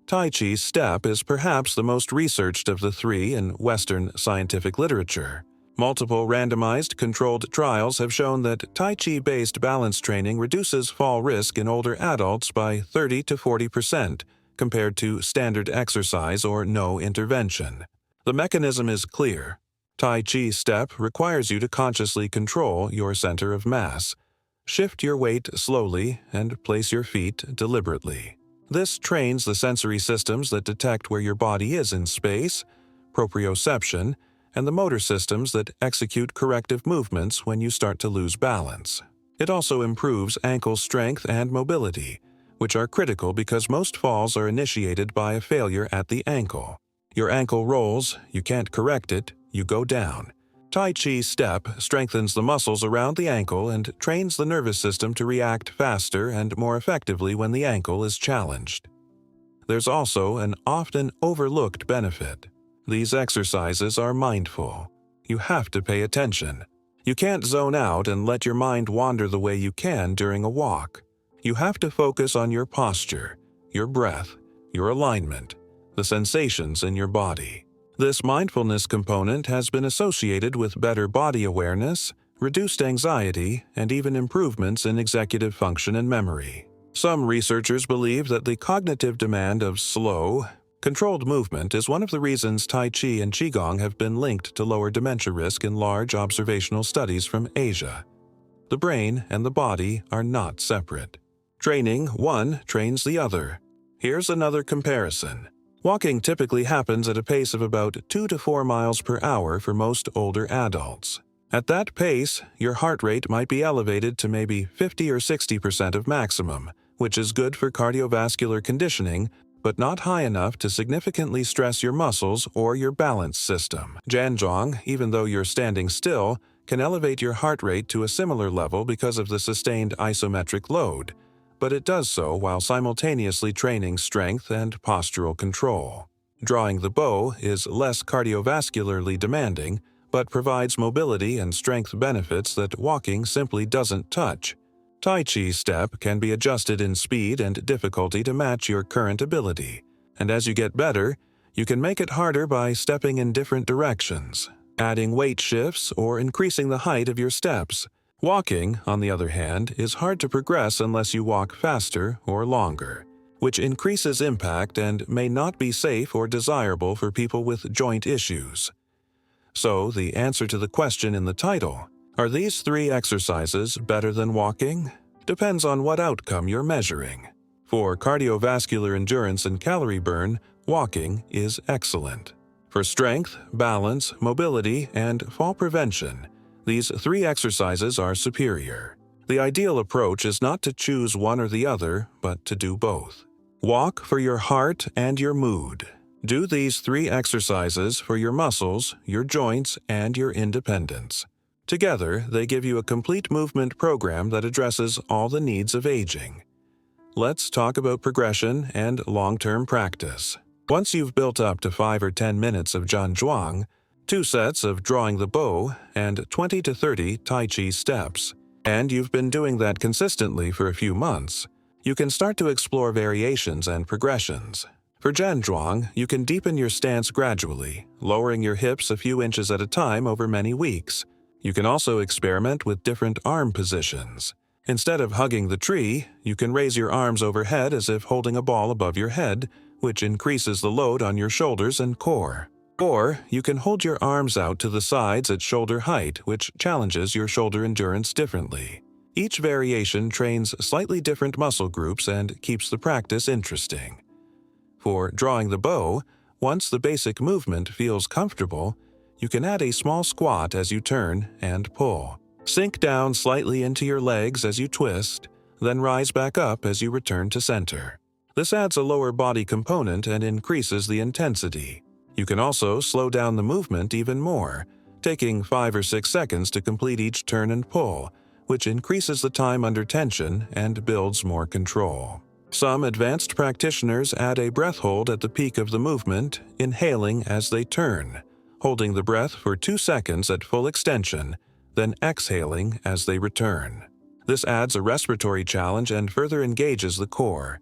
Tai Chi step is perhaps the most researched of the three in Western scientific literature. Multiple randomized controlled trials have shown that Tai Chi-based balance training reduces fall risk in older adults by 30 to 40% compared to standard exercise or no intervention. The mechanism is clear. Tai Chi step requires you to consciously control your center of mass. Shift your weight slowly and place your feet deliberately. This trains the sensory systems that detect where your body is in space, proprioception, and the motor systems that execute corrective movements when you start to lose balance. It also improves ankle strength and mobility, which are critical because most falls are initiated by a failure at the ankle. Your ankle rolls, you can't correct it, you go down. Tai Chi step strengthens the muscles around the ankle and trains the nervous system to react faster and more effectively when the ankle is challenged. There's also an often overlooked benefit. These exercises are mindful. You have to pay attention. You can't zone out and let your mind wander the way you can during a walk. You have to focus on your posture, your breath, your alignment, the sensations in your body. This mindfulness component has been associated with better body awareness, reduced anxiety, and even improvements in executive function and memory. Some researchers believe that the cognitive demand of slow, controlled movement is one of the reasons Tai Chi and Qigong have been linked to lower dementia risk in large observational studies from Asia. The brain and the body are not separate. Training one trains the other. Here's another comparison. Walking typically happens at a pace of about 2 to 4 miles per hour for most older adults. At that pace, your heart rate might be elevated to maybe 50 or 60% of maximum, which is good for cardiovascular conditioning, but not high enough to significantly stress your muscles or your balance system. Zhan, even though you're standing still, can elevate your heart rate to a similar level because of the sustained isometric load, but it does so while simultaneously training strength and postural control. Drawing the bow is less cardiovascularly demanding, but provides mobility and strength benefits that walking simply doesn't touch. Tai Chi step can be adjusted in speed and difficulty to match your current ability, and as you get better, you can make it harder by stepping in different directions, adding weight shifts, or increasing the height of your steps. Walking, on the other hand, is hard to progress unless you walk faster or longer, which increases impact and may not be safe or desirable for people with joint issues. So, the answer to the question in the title, are these 3 exercises better than walking? Depends on what outcome you're measuring. For cardiovascular endurance and calorie burn, walking is excellent. For strength, balance, mobility, and fall prevention, these 3 exercises are superior. The ideal approach is not to choose one or the other, but to do both. Walk for your heart and your mood. Do these 3 exercises for your muscles, your joints, and your independence. Together, they give you a complete movement program that addresses all the needs of aging. Let's talk about progression and long-term practice. Once you've built up to 5 or 10 minutes of Zhuang, 2 sets of drawing the bow, and 20 to 30 Tai Chi steps, and you've been doing that consistently for a few months, you can start to explore variations and progressions. For Zhuang, you can deepen your stance gradually, lowering your hips a few inches at a time over many weeks. You can also experiment with different arm positions. Instead of hugging the tree, you can raise your arms overhead as if holding a ball above your head, which increases the load on your shoulders and core. Or you can hold your arms out to the sides at shoulder height, which challenges your shoulder endurance differently. Each variation trains slightly different muscle groups and keeps the practice interesting. For drawing the bow, once the basic movement feels comfortable, you can add a small squat as you turn and pull. Sink down slightly into your legs as you twist, then rise back up as you return to center. This adds a lower body component and increases the intensity. You can also slow down the movement even more, taking 5 or 6 seconds to complete each turn and pull, which increases the time under tension and builds more control. Some advanced practitioners add a breath hold at the peak of the movement, inhaling as they turn, holding the breath for 2 seconds at full extension, then exhaling as they return. This adds a respiratory challenge and further engages the core.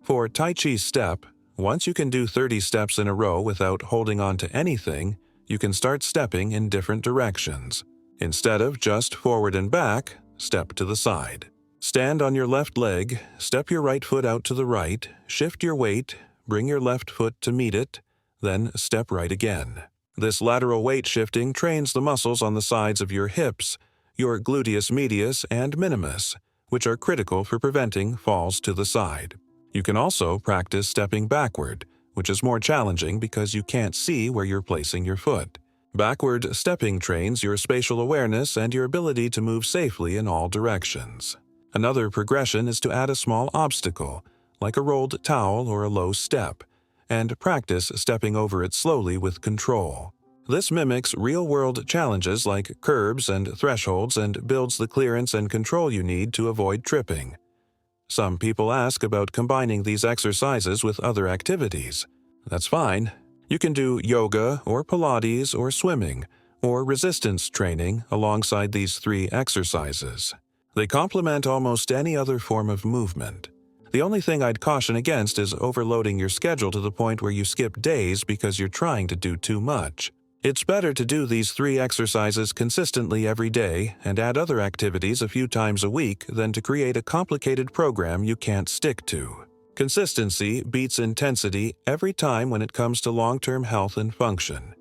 For Tai Chi step, once you can do 30 steps in a row without holding on to anything, you can start stepping in different directions. Instead of just forward and back, step to the side. Stand on your left leg, step your right foot out to the right, shift your weight, bring your left foot to meet it, then step right again. This lateral weight shifting trains the muscles on the sides of your hips, your gluteus medius and minimus, which are critical for preventing falls to the side. You can also practice stepping backward, which is more challenging because you can't see where you're placing your foot. Backward stepping trains your spatial awareness and your ability to move safely in all directions. Another progression is to add a small obstacle, like a rolled towel or a low step, and practice stepping over it slowly with control. This mimics real-world challenges like curbs and thresholds and builds the clearance and control you need to avoid tripping. Some people ask about combining these exercises with other activities. That's fine. You can do yoga or Pilates or swimming or resistance training alongside these 3 exercises. They complement almost any other form of movement. The only thing I'd caution against is overloading your schedule to the point where you skip days because you're trying to do too much. It's better to do these 3 exercises consistently every day and add other activities a few times a week than to create a complicated program you can't stick to. Consistency beats intensity every time when it comes to long-term health and function.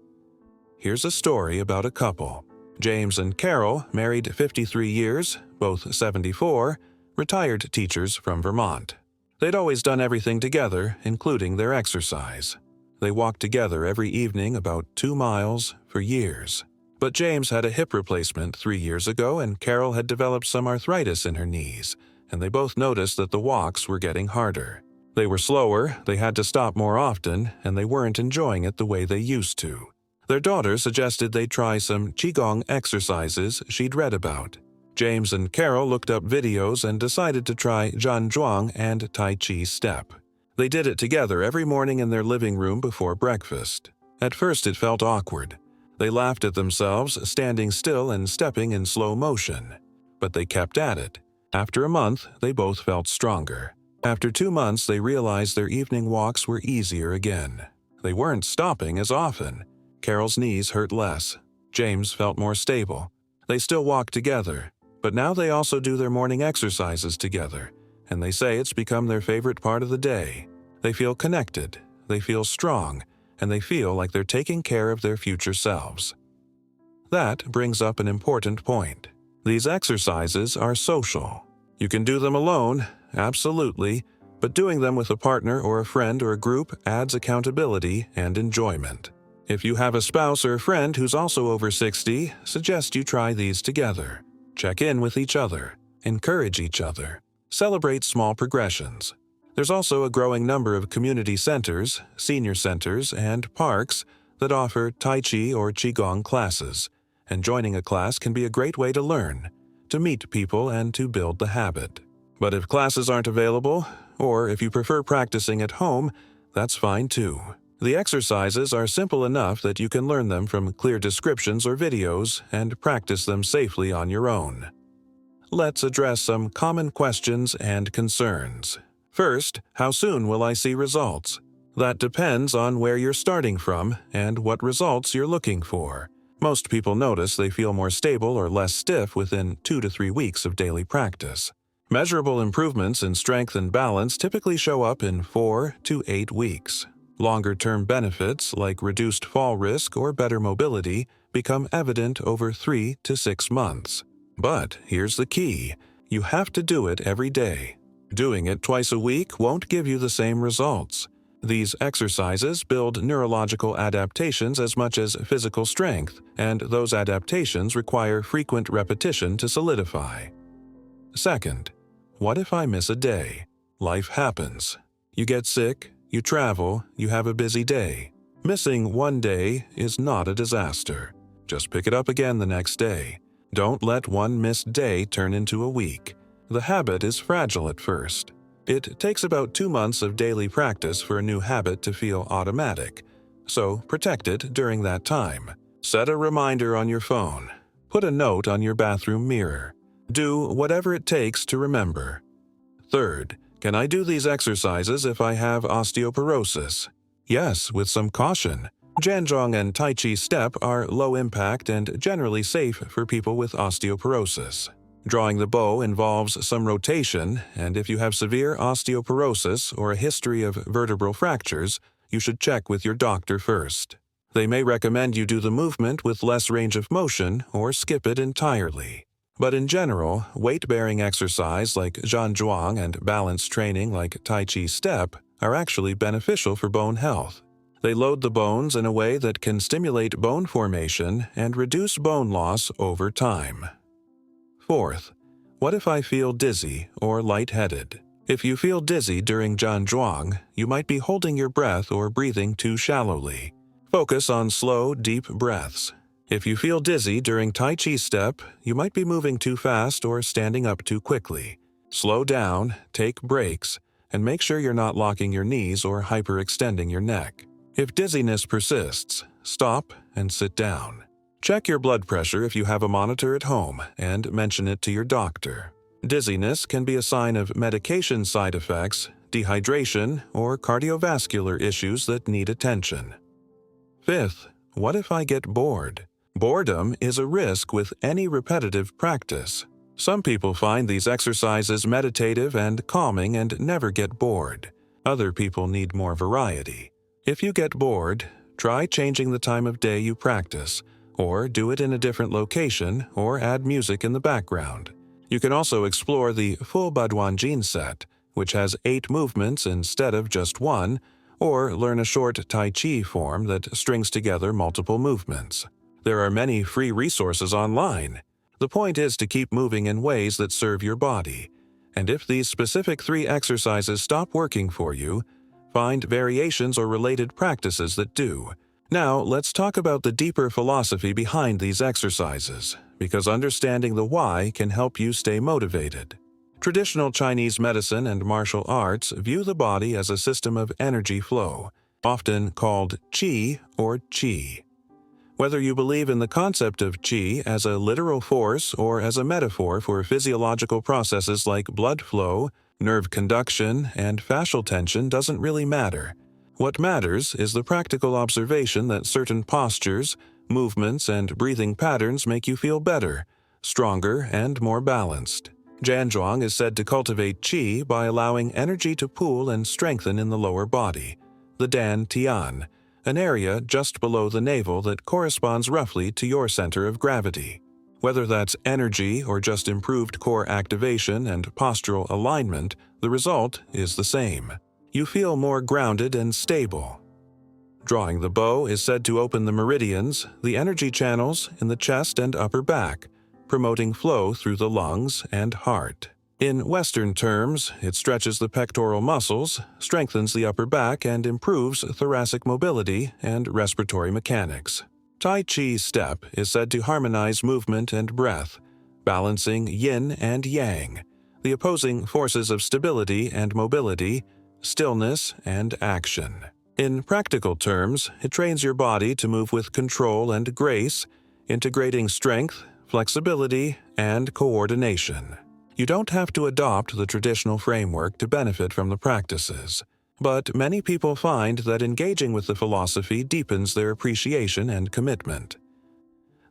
Here's a story about a couple. James and Carol, married 53 years, both 74, retired teachers from Vermont. They'd always done everything together, including their exercise. They walked together every evening about 2 miles for years. But James had a hip replacement 3 years ago, and Carol had developed some arthritis in her knees, and they both noticed that the walks were getting harder. They were slower, they had to stop more often, and they weren't enjoying it the way they used to. Their daughter suggested they try some Qigong exercises she'd read about. James and Carol looked up videos and decided to try Zhuang and Tai Chi step. They did it together every morning in their living room before breakfast. At first it felt awkward. They laughed at themselves, standing still and stepping in slow motion. But they kept at it. After a month, they both felt stronger. After 2 months, they realized their evening walks were easier again. They weren't stopping as often. Carol's knees hurt less. James felt more stable. They still walked together, but now they also do their morning exercises together, and they say it's become their favorite part of the day. They feel connected, they feel strong, and they feel like they're taking care of their future selves. That brings up an important point. These exercises are social. You can do them alone, absolutely, but doing them with a partner or a friend or a group adds accountability and enjoyment. If you have a spouse or a friend who's also over 60, suggest you try these together. Check in with each other, encourage each other, celebrate small progressions. There's also a growing number of community centers, senior centers, and parks that offer Tai Chi or Qigong classes, and joining a class can be a great way to learn, to meet people, and to build the habit. But if classes aren't available, or if you prefer practicing at home, that's fine too. The exercises are simple enough that you can learn them from clear descriptions or videos and practice them safely on your own. Let's address some common questions and concerns. First, how soon will I see results? That depends on where you're starting from and what results you're looking for. Most people notice they feel more stable or less stiff within 2 to 3 weeks of daily practice. Measurable improvements in strength and balance typically show up in 4 to 8 weeks. Longer-term benefits, like reduced fall risk or better mobility, become evident over 3 to 6 months. But here's the key. You have to do it every day. Doing it twice a week won't give you the same results. These exercises build neurological adaptations as much as physical strength, and those adaptations require frequent repetition to solidify. Second, what if I miss a day? Life happens. You get sick, you travel, you have a busy day. Missing one day is not a disaster. Just pick it up again the next day. Don't let one missed day turn into a week. The habit is fragile at first. It takes about 2 months of daily practice for a new habit to feel automatic. So protect it during that time. Set a reminder on your phone. Put a note on your bathroom mirror. Do whatever it takes to remember. Third, can I do these exercises if I have osteoporosis? Yes, with some caution. Zhan and Tai Chi step are low impact and generally safe for people with osteoporosis. Drawing the bow involves some rotation, and if you have severe osteoporosis or a history of vertebral fractures, you should check with your doctor first. They may recommend you do the movement with less range of motion or skip it entirely. But in general, weight-bearing exercise like Zhuang and balance training like Tai Chi step are actually beneficial for bone health. They load the bones in a way that can stimulate bone formation and reduce bone loss over time. Fourth, what if I feel dizzy or lightheaded? If you feel dizzy during Zhuang, you might be holding your breath or breathing too shallowly. Focus on slow, deep breaths. If you feel dizzy during Tai Chi step, you might be moving too fast or standing up too quickly. Slow down, take breaks, and make sure you're not locking your knees or hyperextending your neck. If dizziness persists, stop and sit down. Check your blood pressure if you have a monitor at home and mention it to your doctor. Dizziness can be a sign of medication side effects, dehydration, or cardiovascular issues that need attention. Fifth, what if I get bored? Boredom is a risk with any repetitive practice. Some people find these exercises meditative and calming and never get bored. Other people need more variety. If you get bored, try changing the time of day you practice, or do it in a different location or add music in the background. You can also explore the full Baduanjin set, which has 8 movements instead of just 1, or learn a short Tai Chi form that strings together multiple movements. There are many free resources online. The point is to keep moving in ways that serve your body, and if these specific 3 exercises stop working for you, find variations or related practices that do. Now, let's talk about the deeper philosophy behind these exercises, because understanding the why can help you stay motivated. Traditional Chinese medicine and martial arts view the body as a system of energy flow, often called qi or qi. Whether you believe in the concept of qi as a literal force or as a metaphor for physiological processes like blood flow, nerve conduction, and fascial tension doesn't really matter. What matters is the practical observation that certain postures, movements, and breathing patterns make you feel better, stronger, and more balanced. Zhan is said to cultivate qi by allowing energy to pool and strengthen in the lower body, the Dan Tian, an area just below the navel that corresponds roughly to your center of gravity. Whether that's energy or just improved core activation and postural alignment, the result is the same. You feel more grounded and stable. Drawing the bow is said to open the meridians, the energy channels in the chest and upper back, promoting flow through the lungs and heart. In Western terms, it stretches the pectoral muscles, strengthens the upper back, and improves thoracic mobility and respiratory mechanics. Tai Chi step is said to harmonize movement and breath, balancing yin and yang, the opposing forces of stability and mobility, stillness and action. In practical terms, it trains your body to move with control and grace, integrating strength, flexibility, and coordination. You don't have to adopt the traditional framework to benefit from the practices, but many people find that engaging with the philosophy deepens their appreciation and commitment.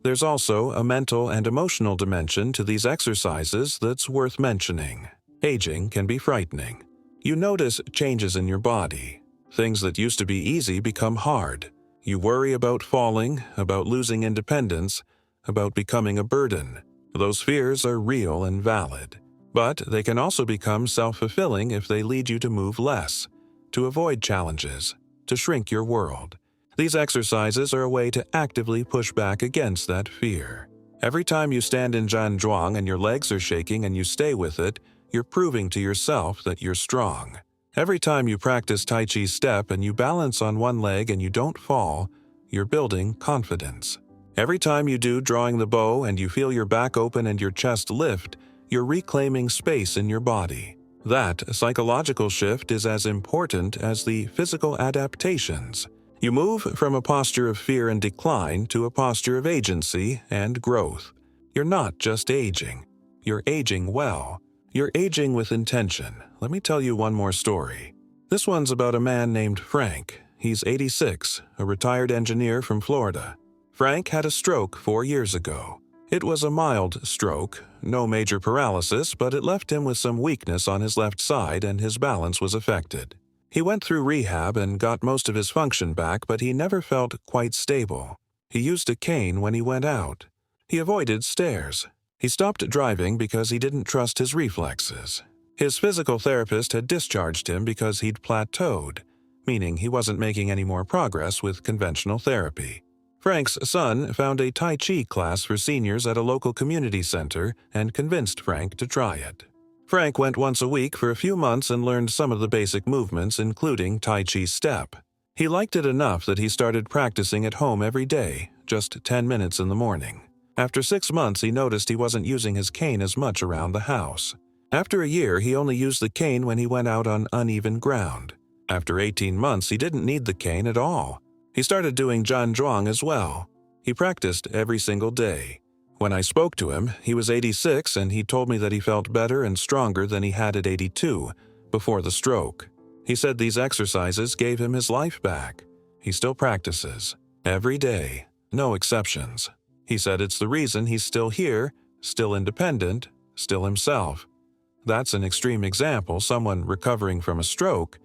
There's also a mental and emotional dimension to these exercises that's worth mentioning. Aging can be frightening. You notice changes in your body. Things that used to be easy become hard. You worry about falling, about losing independence, about becoming a burden. Those fears are real and valid. But they can also become self-fulfilling if they lead you to move less, to avoid challenges, to shrink your world. These exercises are a way to actively push back against that fear. Every time you stand in Zhan and your legs are shaking and you stay with it, you're proving to yourself that you're strong. Every time you practice Tai Chi step and you balance on one leg and you don't fall, you're building confidence. Every time you do drawing the bow and you feel your back open and your chest lift, you're reclaiming space in your body. That psychological shift is as important as the physical adaptations. You move from a posture of fear and decline to a posture of agency and growth. You're not just aging. You're aging well. You're aging with intention. Let me tell you one more story. This one's about a man named Frank. He's 86, a retired engineer from Florida. Frank had a stroke 4 years ago. It was a mild stroke, no major paralysis, but it left him with some weakness on his left side and his balance was affected. He went through rehab and got most of his function back, but he never felt quite stable. He used a cane when he went out. He avoided stairs. He stopped driving because he didn't trust his reflexes. His physical therapist had discharged him because he'd plateaued, meaning he wasn't making any more progress with conventional therapy. Frank's son found a Tai Chi class for seniors at a local community center and convinced Frank to try it. Frank went once a week for a few months and learned some of the basic movements, including Tai Chi step. He liked it enough that he started practicing at home every day, just 10 minutes in the morning. After 6 months, he noticed he wasn't using his cane as much around the house. After a year, he only used the cane when he went out on uneven ground. After 18 months, he didn't need the cane at all. He started doing Zhuang as well. He practiced every single day. When I spoke to him, he was 86 and he told me that he felt better and stronger than he had at 82, before the stroke. He said these exercises gave him his life back. He still practices, every day, no exceptions. He said it's the reason he's still here, still independent, still himself. That's an extreme example, someone recovering from a stroke,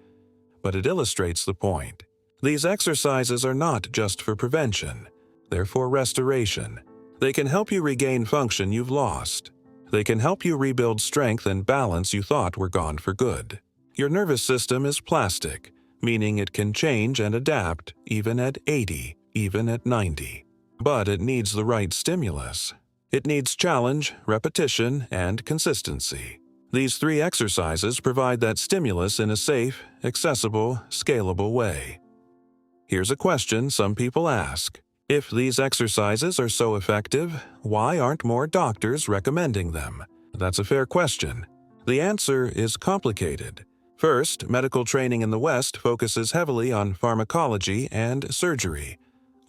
but it illustrates the point. These exercises are not just for prevention, they're for restoration. They can help you regain function you've lost. They can help you rebuild strength and balance you thought were gone for good. Your nervous system is plastic, meaning it can change and adapt even at 80, even at 90. But it needs the right stimulus. It needs challenge, repetition, and consistency. These 3 exercises provide that stimulus in a safe, accessible, scalable way. Here's a question some people ask. If these exercises are so effective, why aren't more doctors recommending them? That's a fair question. The answer is complicated. First, medical training in the West focuses heavily on pharmacology and surgery,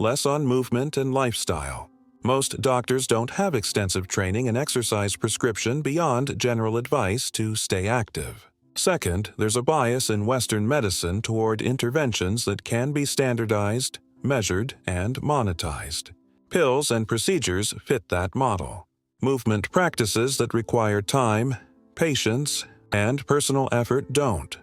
less on movement and lifestyle. Most doctors don't have extensive training in exercise prescription beyond general advice to stay active. Second, there's a bias in Western medicine toward interventions that can be standardized, measured, and monetized. Pills and procedures fit that model. Movement practices that require time, patience, and personal effort don't.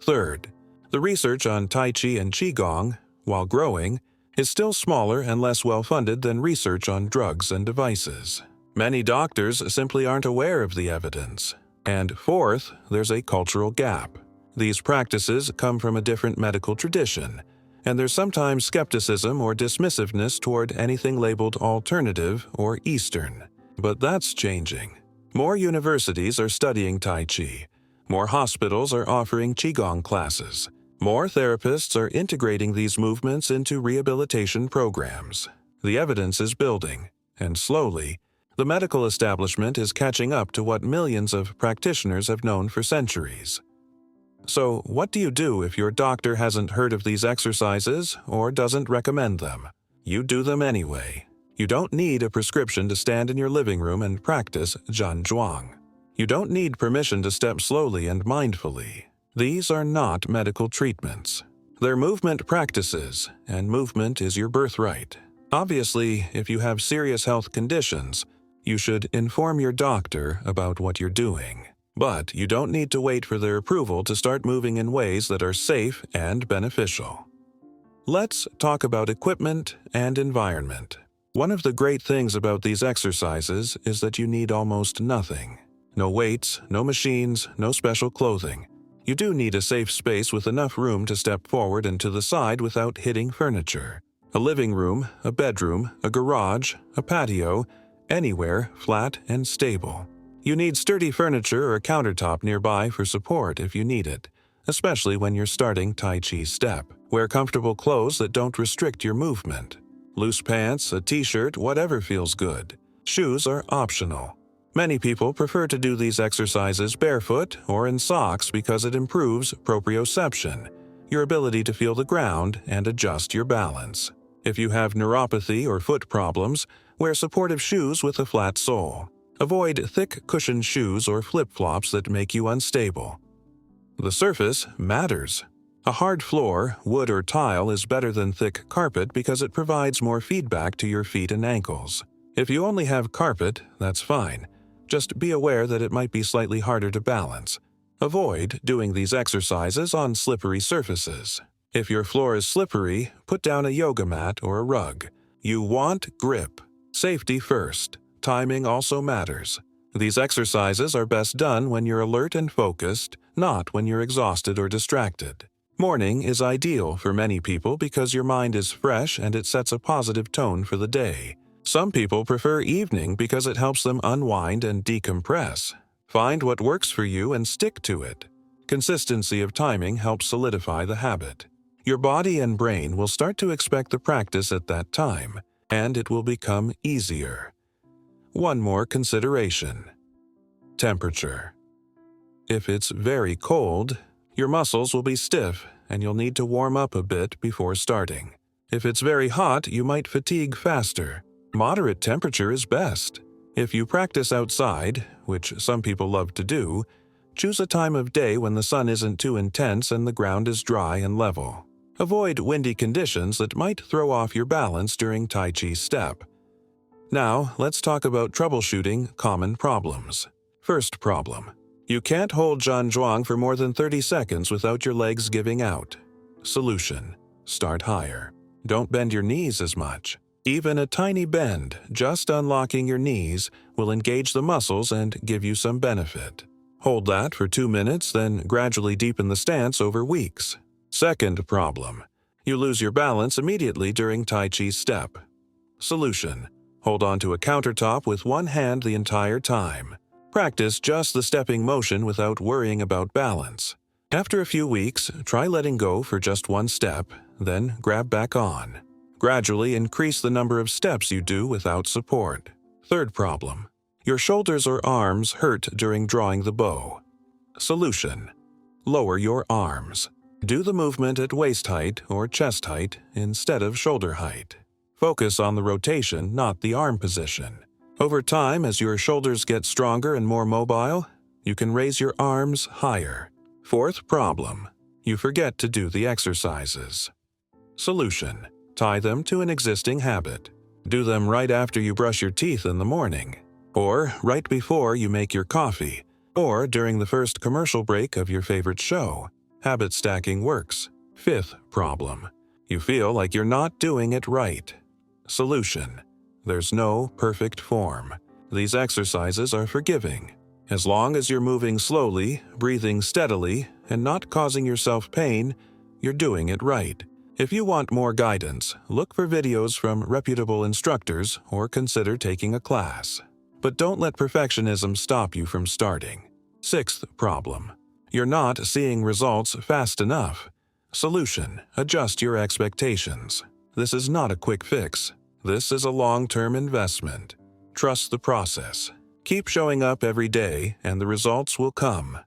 Third, the research on Tai Chi and Qigong, while growing, is still smaller and less well-funded than research on drugs and devices. Many doctors simply aren't aware of the evidence. And fourth, there's a cultural gap. These practices come from a different medical tradition, and there's sometimes skepticism or dismissiveness toward anything labeled alternative or Eastern. But that's changing. More universities are studying Tai Chi. More hospitals are offering Qigong classes. More therapists are integrating these movements into rehabilitation programs. The evidence is building, and slowly, the medical establishment is catching up to what millions of practitioners have known for centuries. So, what do you do if your doctor hasn't heard of these exercises or doesn't recommend them? You do them anyway. You don't need a prescription to stand in your living room and practice Zhuang. You don't need permission to step slowly and mindfully. These are not medical treatments. They're movement practices, and movement is your birthright. Obviously, if you have serious health conditions, you should inform your doctor about what you're doing. But you don't need to wait for their approval to start moving in ways that are safe and beneficial. Let's talk about equipment and environment. One of the great things about these exercises is that you need almost nothing. No weights, no machines, no special clothing. You do need a safe space with enough room to step forward and to the side without hitting furniture. A living room, a bedroom, a garage, a patio, anywhere flat and stable. You need sturdy furniture or a countertop nearby for support if you need it, especially when you're starting Tai Chi step. Wear comfortable clothes that don't restrict your movement. Loose pants, a t-shirt, whatever feels good. Shoes are optional. Many people prefer to do these exercises barefoot or in socks because it improves proprioception, your ability to feel the ground and adjust your balance. If you have neuropathy or foot problems, wear supportive shoes with a flat sole. Avoid thick cushioned shoes or flip-flops that make you unstable. The surface matters. A hard floor, wood or tile, is better than thick carpet because it provides more feedback to your feet and ankles. If you only have carpet, that's fine. Just be aware that it might be slightly harder to balance. Avoid doing these exercises on slippery surfaces. If your floor is slippery, put down a yoga mat or a rug. You want grip. Safety first. Timing also matters. These exercises are best done when you're alert and focused, not when you're exhausted or distracted. Morning is ideal for many people because your mind is fresh and it sets a positive tone for the day. Some people prefer evening because it helps them unwind and decompress. Find what works for you and stick to it. Consistency of timing helps solidify the habit. Your body and brain will start to expect the practice at that time, and it will become easier. One more consideration. Temperature. If it's very cold, your muscles will be stiff and you'll need to warm up a bit before starting. If it's very hot, you might fatigue faster. Moderate temperature is best. If you practice outside, which some people love to do, choose a time of day when the sun isn't too intense and the ground is dry and level. Avoid windy conditions that might throw off your balance during Tai Chi step. Now, let's talk about troubleshooting common problems. First problem. You can't hold Zhuang for more than 30 seconds without your legs giving out. Solution. Start higher. Don't bend your knees as much. Even a tiny bend, just unlocking your knees, will engage the muscles and give you some benefit. Hold that for 2 minutes, then gradually deepen the stance over weeks. Second problem. You lose your balance immediately during Tai Chi step. Solution. Hold on to a countertop with one hand the entire time. Practice just the stepping motion without worrying about balance. After a few weeks, try letting go for just one step, then grab back on. Gradually increase the number of steps you do without support. Third problem. Your shoulders or arms hurt during drawing the bow. Solution. Lower your arms. Do the movement at waist height or chest height instead of shoulder height. Focus on the rotation, not the arm position. Over time, as your shoulders get stronger and more mobile, you can raise your arms higher. Fourth problem. You forget to do the exercises. Solution. Tie them to an existing habit. Do them right after you brush your teeth in the morning, or right before you make your coffee, or during the first commercial break of your favorite show. Habit stacking works. Fifth problem. You feel like you're not doing it right. Solution. There's no perfect form. These exercises are forgiving. As long as you're moving slowly, breathing steadily, and not causing yourself pain, you're doing it right. If you want more guidance, look for videos from reputable instructors or consider taking a class. But don't let perfectionism stop you from starting. Sixth problem. You're not seeing results fast enough. Solution. Adjust your expectations. This is not a quick fix. This is a long-term investment. Trust the process. Keep showing up every day and the results will come.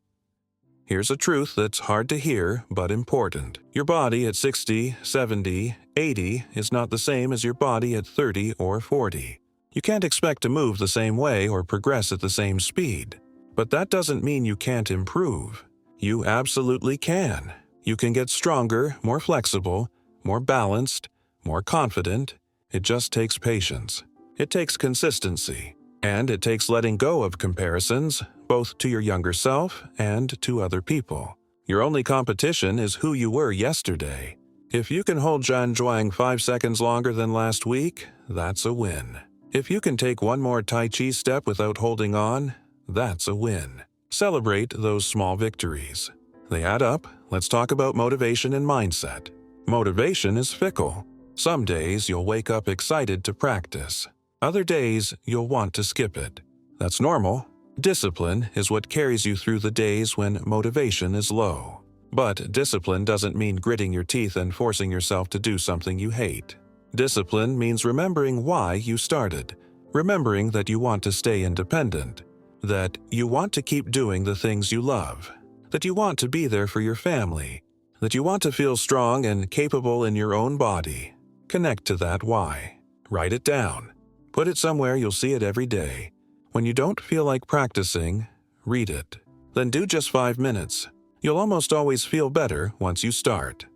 Here's a truth that's hard to hear but important. Your body at 60, 70, 80 is not the same as your body at 30 or 40. You can't expect to move the same way or progress at the same speed. But that doesn't mean you can't improve. You absolutely can. You can get stronger, more flexible, more balanced, more confident. It just takes patience. It takes consistency. And it takes letting go of comparisons, both to your younger self and to other people. Your only competition is who you were yesterday. If you can hold Zhuang 5 seconds longer than last week, that's a win. If you can take one more Tai Chi step without holding on, that's a win. Celebrate those small victories. They add up. Let's talk about motivation and mindset. Motivation is fickle. Some days you'll wake up excited to practice. Other days you'll want to skip it. That's normal. Discipline is what carries you through the days when motivation is low. But discipline doesn't mean gritting your teeth and forcing yourself to do something you hate. Discipline means remembering why you started, remembering that you want to stay independent, that you want to keep doing the things you love, that you want to be there for your family, that you want to feel strong and capable in your own body. Connect to that why. Write it down. Put it somewhere you'll see it every day. When you don't feel like practicing, read it. Then do just 5 minutes. You'll almost always feel better once you start.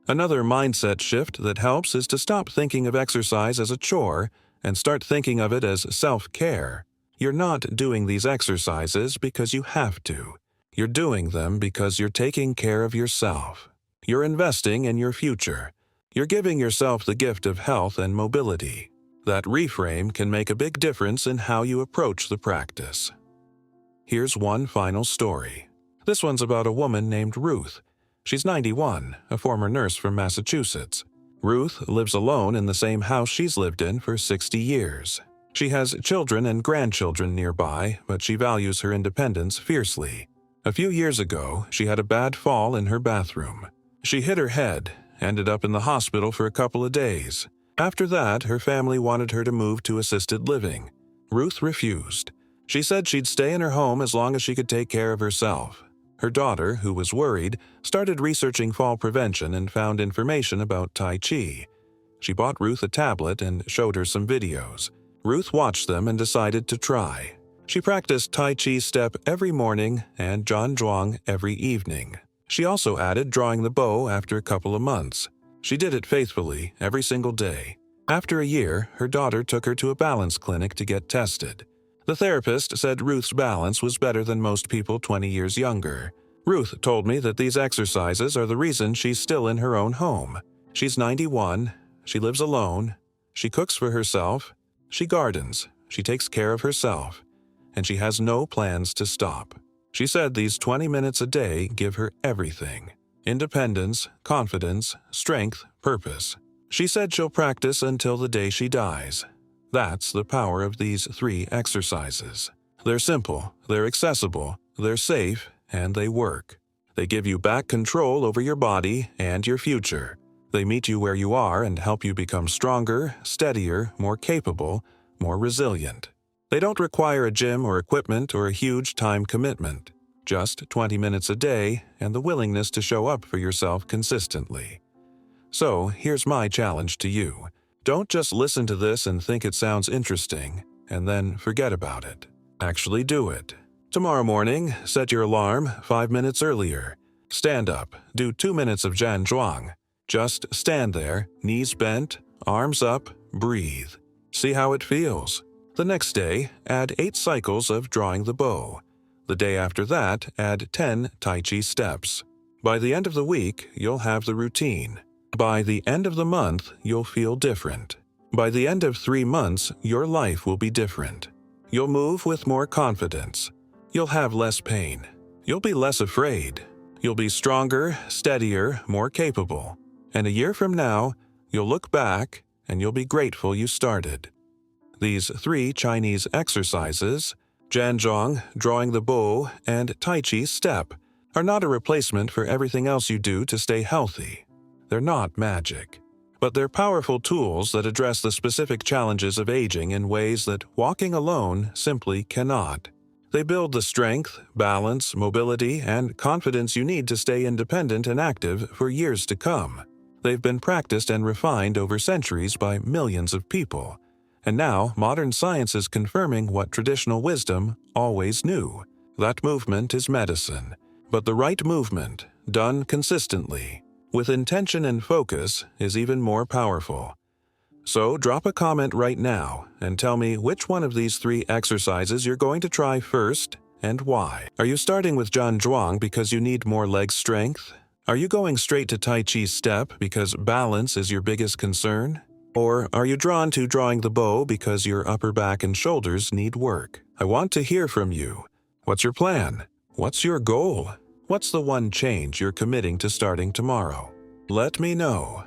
Another mindset shift that helps is to stop thinking of exercise as a chore and start thinking of it as self-care. You're not doing these exercises because you have to. You're doing them because you're taking care of yourself. You're investing in your future. You're giving yourself the gift of health and mobility. That reframe can make a big difference in how you approach the practice. Here's one final story. This one's about a woman named Ruth. She's 91, a former nurse from Massachusetts. Ruth lives alone in the same house she's lived in for 60 years. She has children and grandchildren nearby, but she values her independence fiercely. A few years ago, she had a bad fall in her bathroom. She hit her head, ended up in the hospital for a couple of days. After that, her family wanted her to move to assisted living. Ruth refused. She said she'd stay in her home as long as she could take care of herself. Her daughter, who was worried, started researching fall prevention and found information about Tai Chi. She bought Ruth a tablet and showed her some videos. Ruth watched them and decided to try. She practiced Tai Chi step every morning and Zhuang every evening. She also added drawing the bow after a couple of months. She did it faithfully every single day. After a year, her daughter took her to a balance clinic to get tested. The therapist said Ruth's balance was better than most people 20 years younger. Ruth told me that these exercises are the reason she's still in her own home. She's 91, she lives alone, she cooks for herself, she gardens, she takes care of herself, and she has no plans to stop. She said these 20 minutes a day give her everything: independence, confidence, strength, purpose. She said she'll practice until the day she dies. That's the power of these 3 exercises. They're simple, they're accessible, they're safe, and they work. They give you back control over your body and your future. They meet you where you are and help you become stronger, steadier, more capable, more resilient. They don't require a gym or equipment or a huge time commitment. Just 20 minutes a day and the willingness to show up for yourself consistently. So, here's my challenge to you. Don't just listen to this and think it sounds interesting, and then forget about it. Actually do it. Tomorrow morning, set your alarm 5 minutes earlier. Stand up, do 2 minutes of Zhuang. Just stand there, knees bent, arms up, breathe. See how it feels. The next day, add 8 cycles of drawing the bow. The day after that, add 10 Tai Chi steps. By the end of the week, you'll have the routine. By the end of the month, you'll feel different. By the end of 3 months, your life will be different. You'll move with more confidence. You'll have less pain. You'll be less afraid. You'll be stronger, steadier, more capable. And a year from now, you'll look back and you'll be grateful you started. These 3 Chinese exercises, Zhan, drawing the bow, and Tai Chi step, are not a replacement for everything else you do to stay healthy. They're not magic, but they're powerful tools that address the specific challenges of aging in ways that walking alone simply cannot. They build the strength, balance, mobility, and confidence you need to stay independent and active for years to come. They've been practiced and refined over centuries by millions of people, and now modern science is confirming what traditional wisdom always knew. That movement is medicine, but the right movement, done consistently, with intention and focus, is even more powerful. So drop a comment right now and tell me which one of these 3 exercises you're going to try first and why. Are you starting with Zhuang because you need more leg strength? Are you going straight to Tai Chi step because balance is your biggest concern? Or are you drawn to drawing the bow because your upper back and shoulders need work? I want to hear from you. What's your plan? What's your goal? What's the one change you're committing to starting tomorrow? Let me know.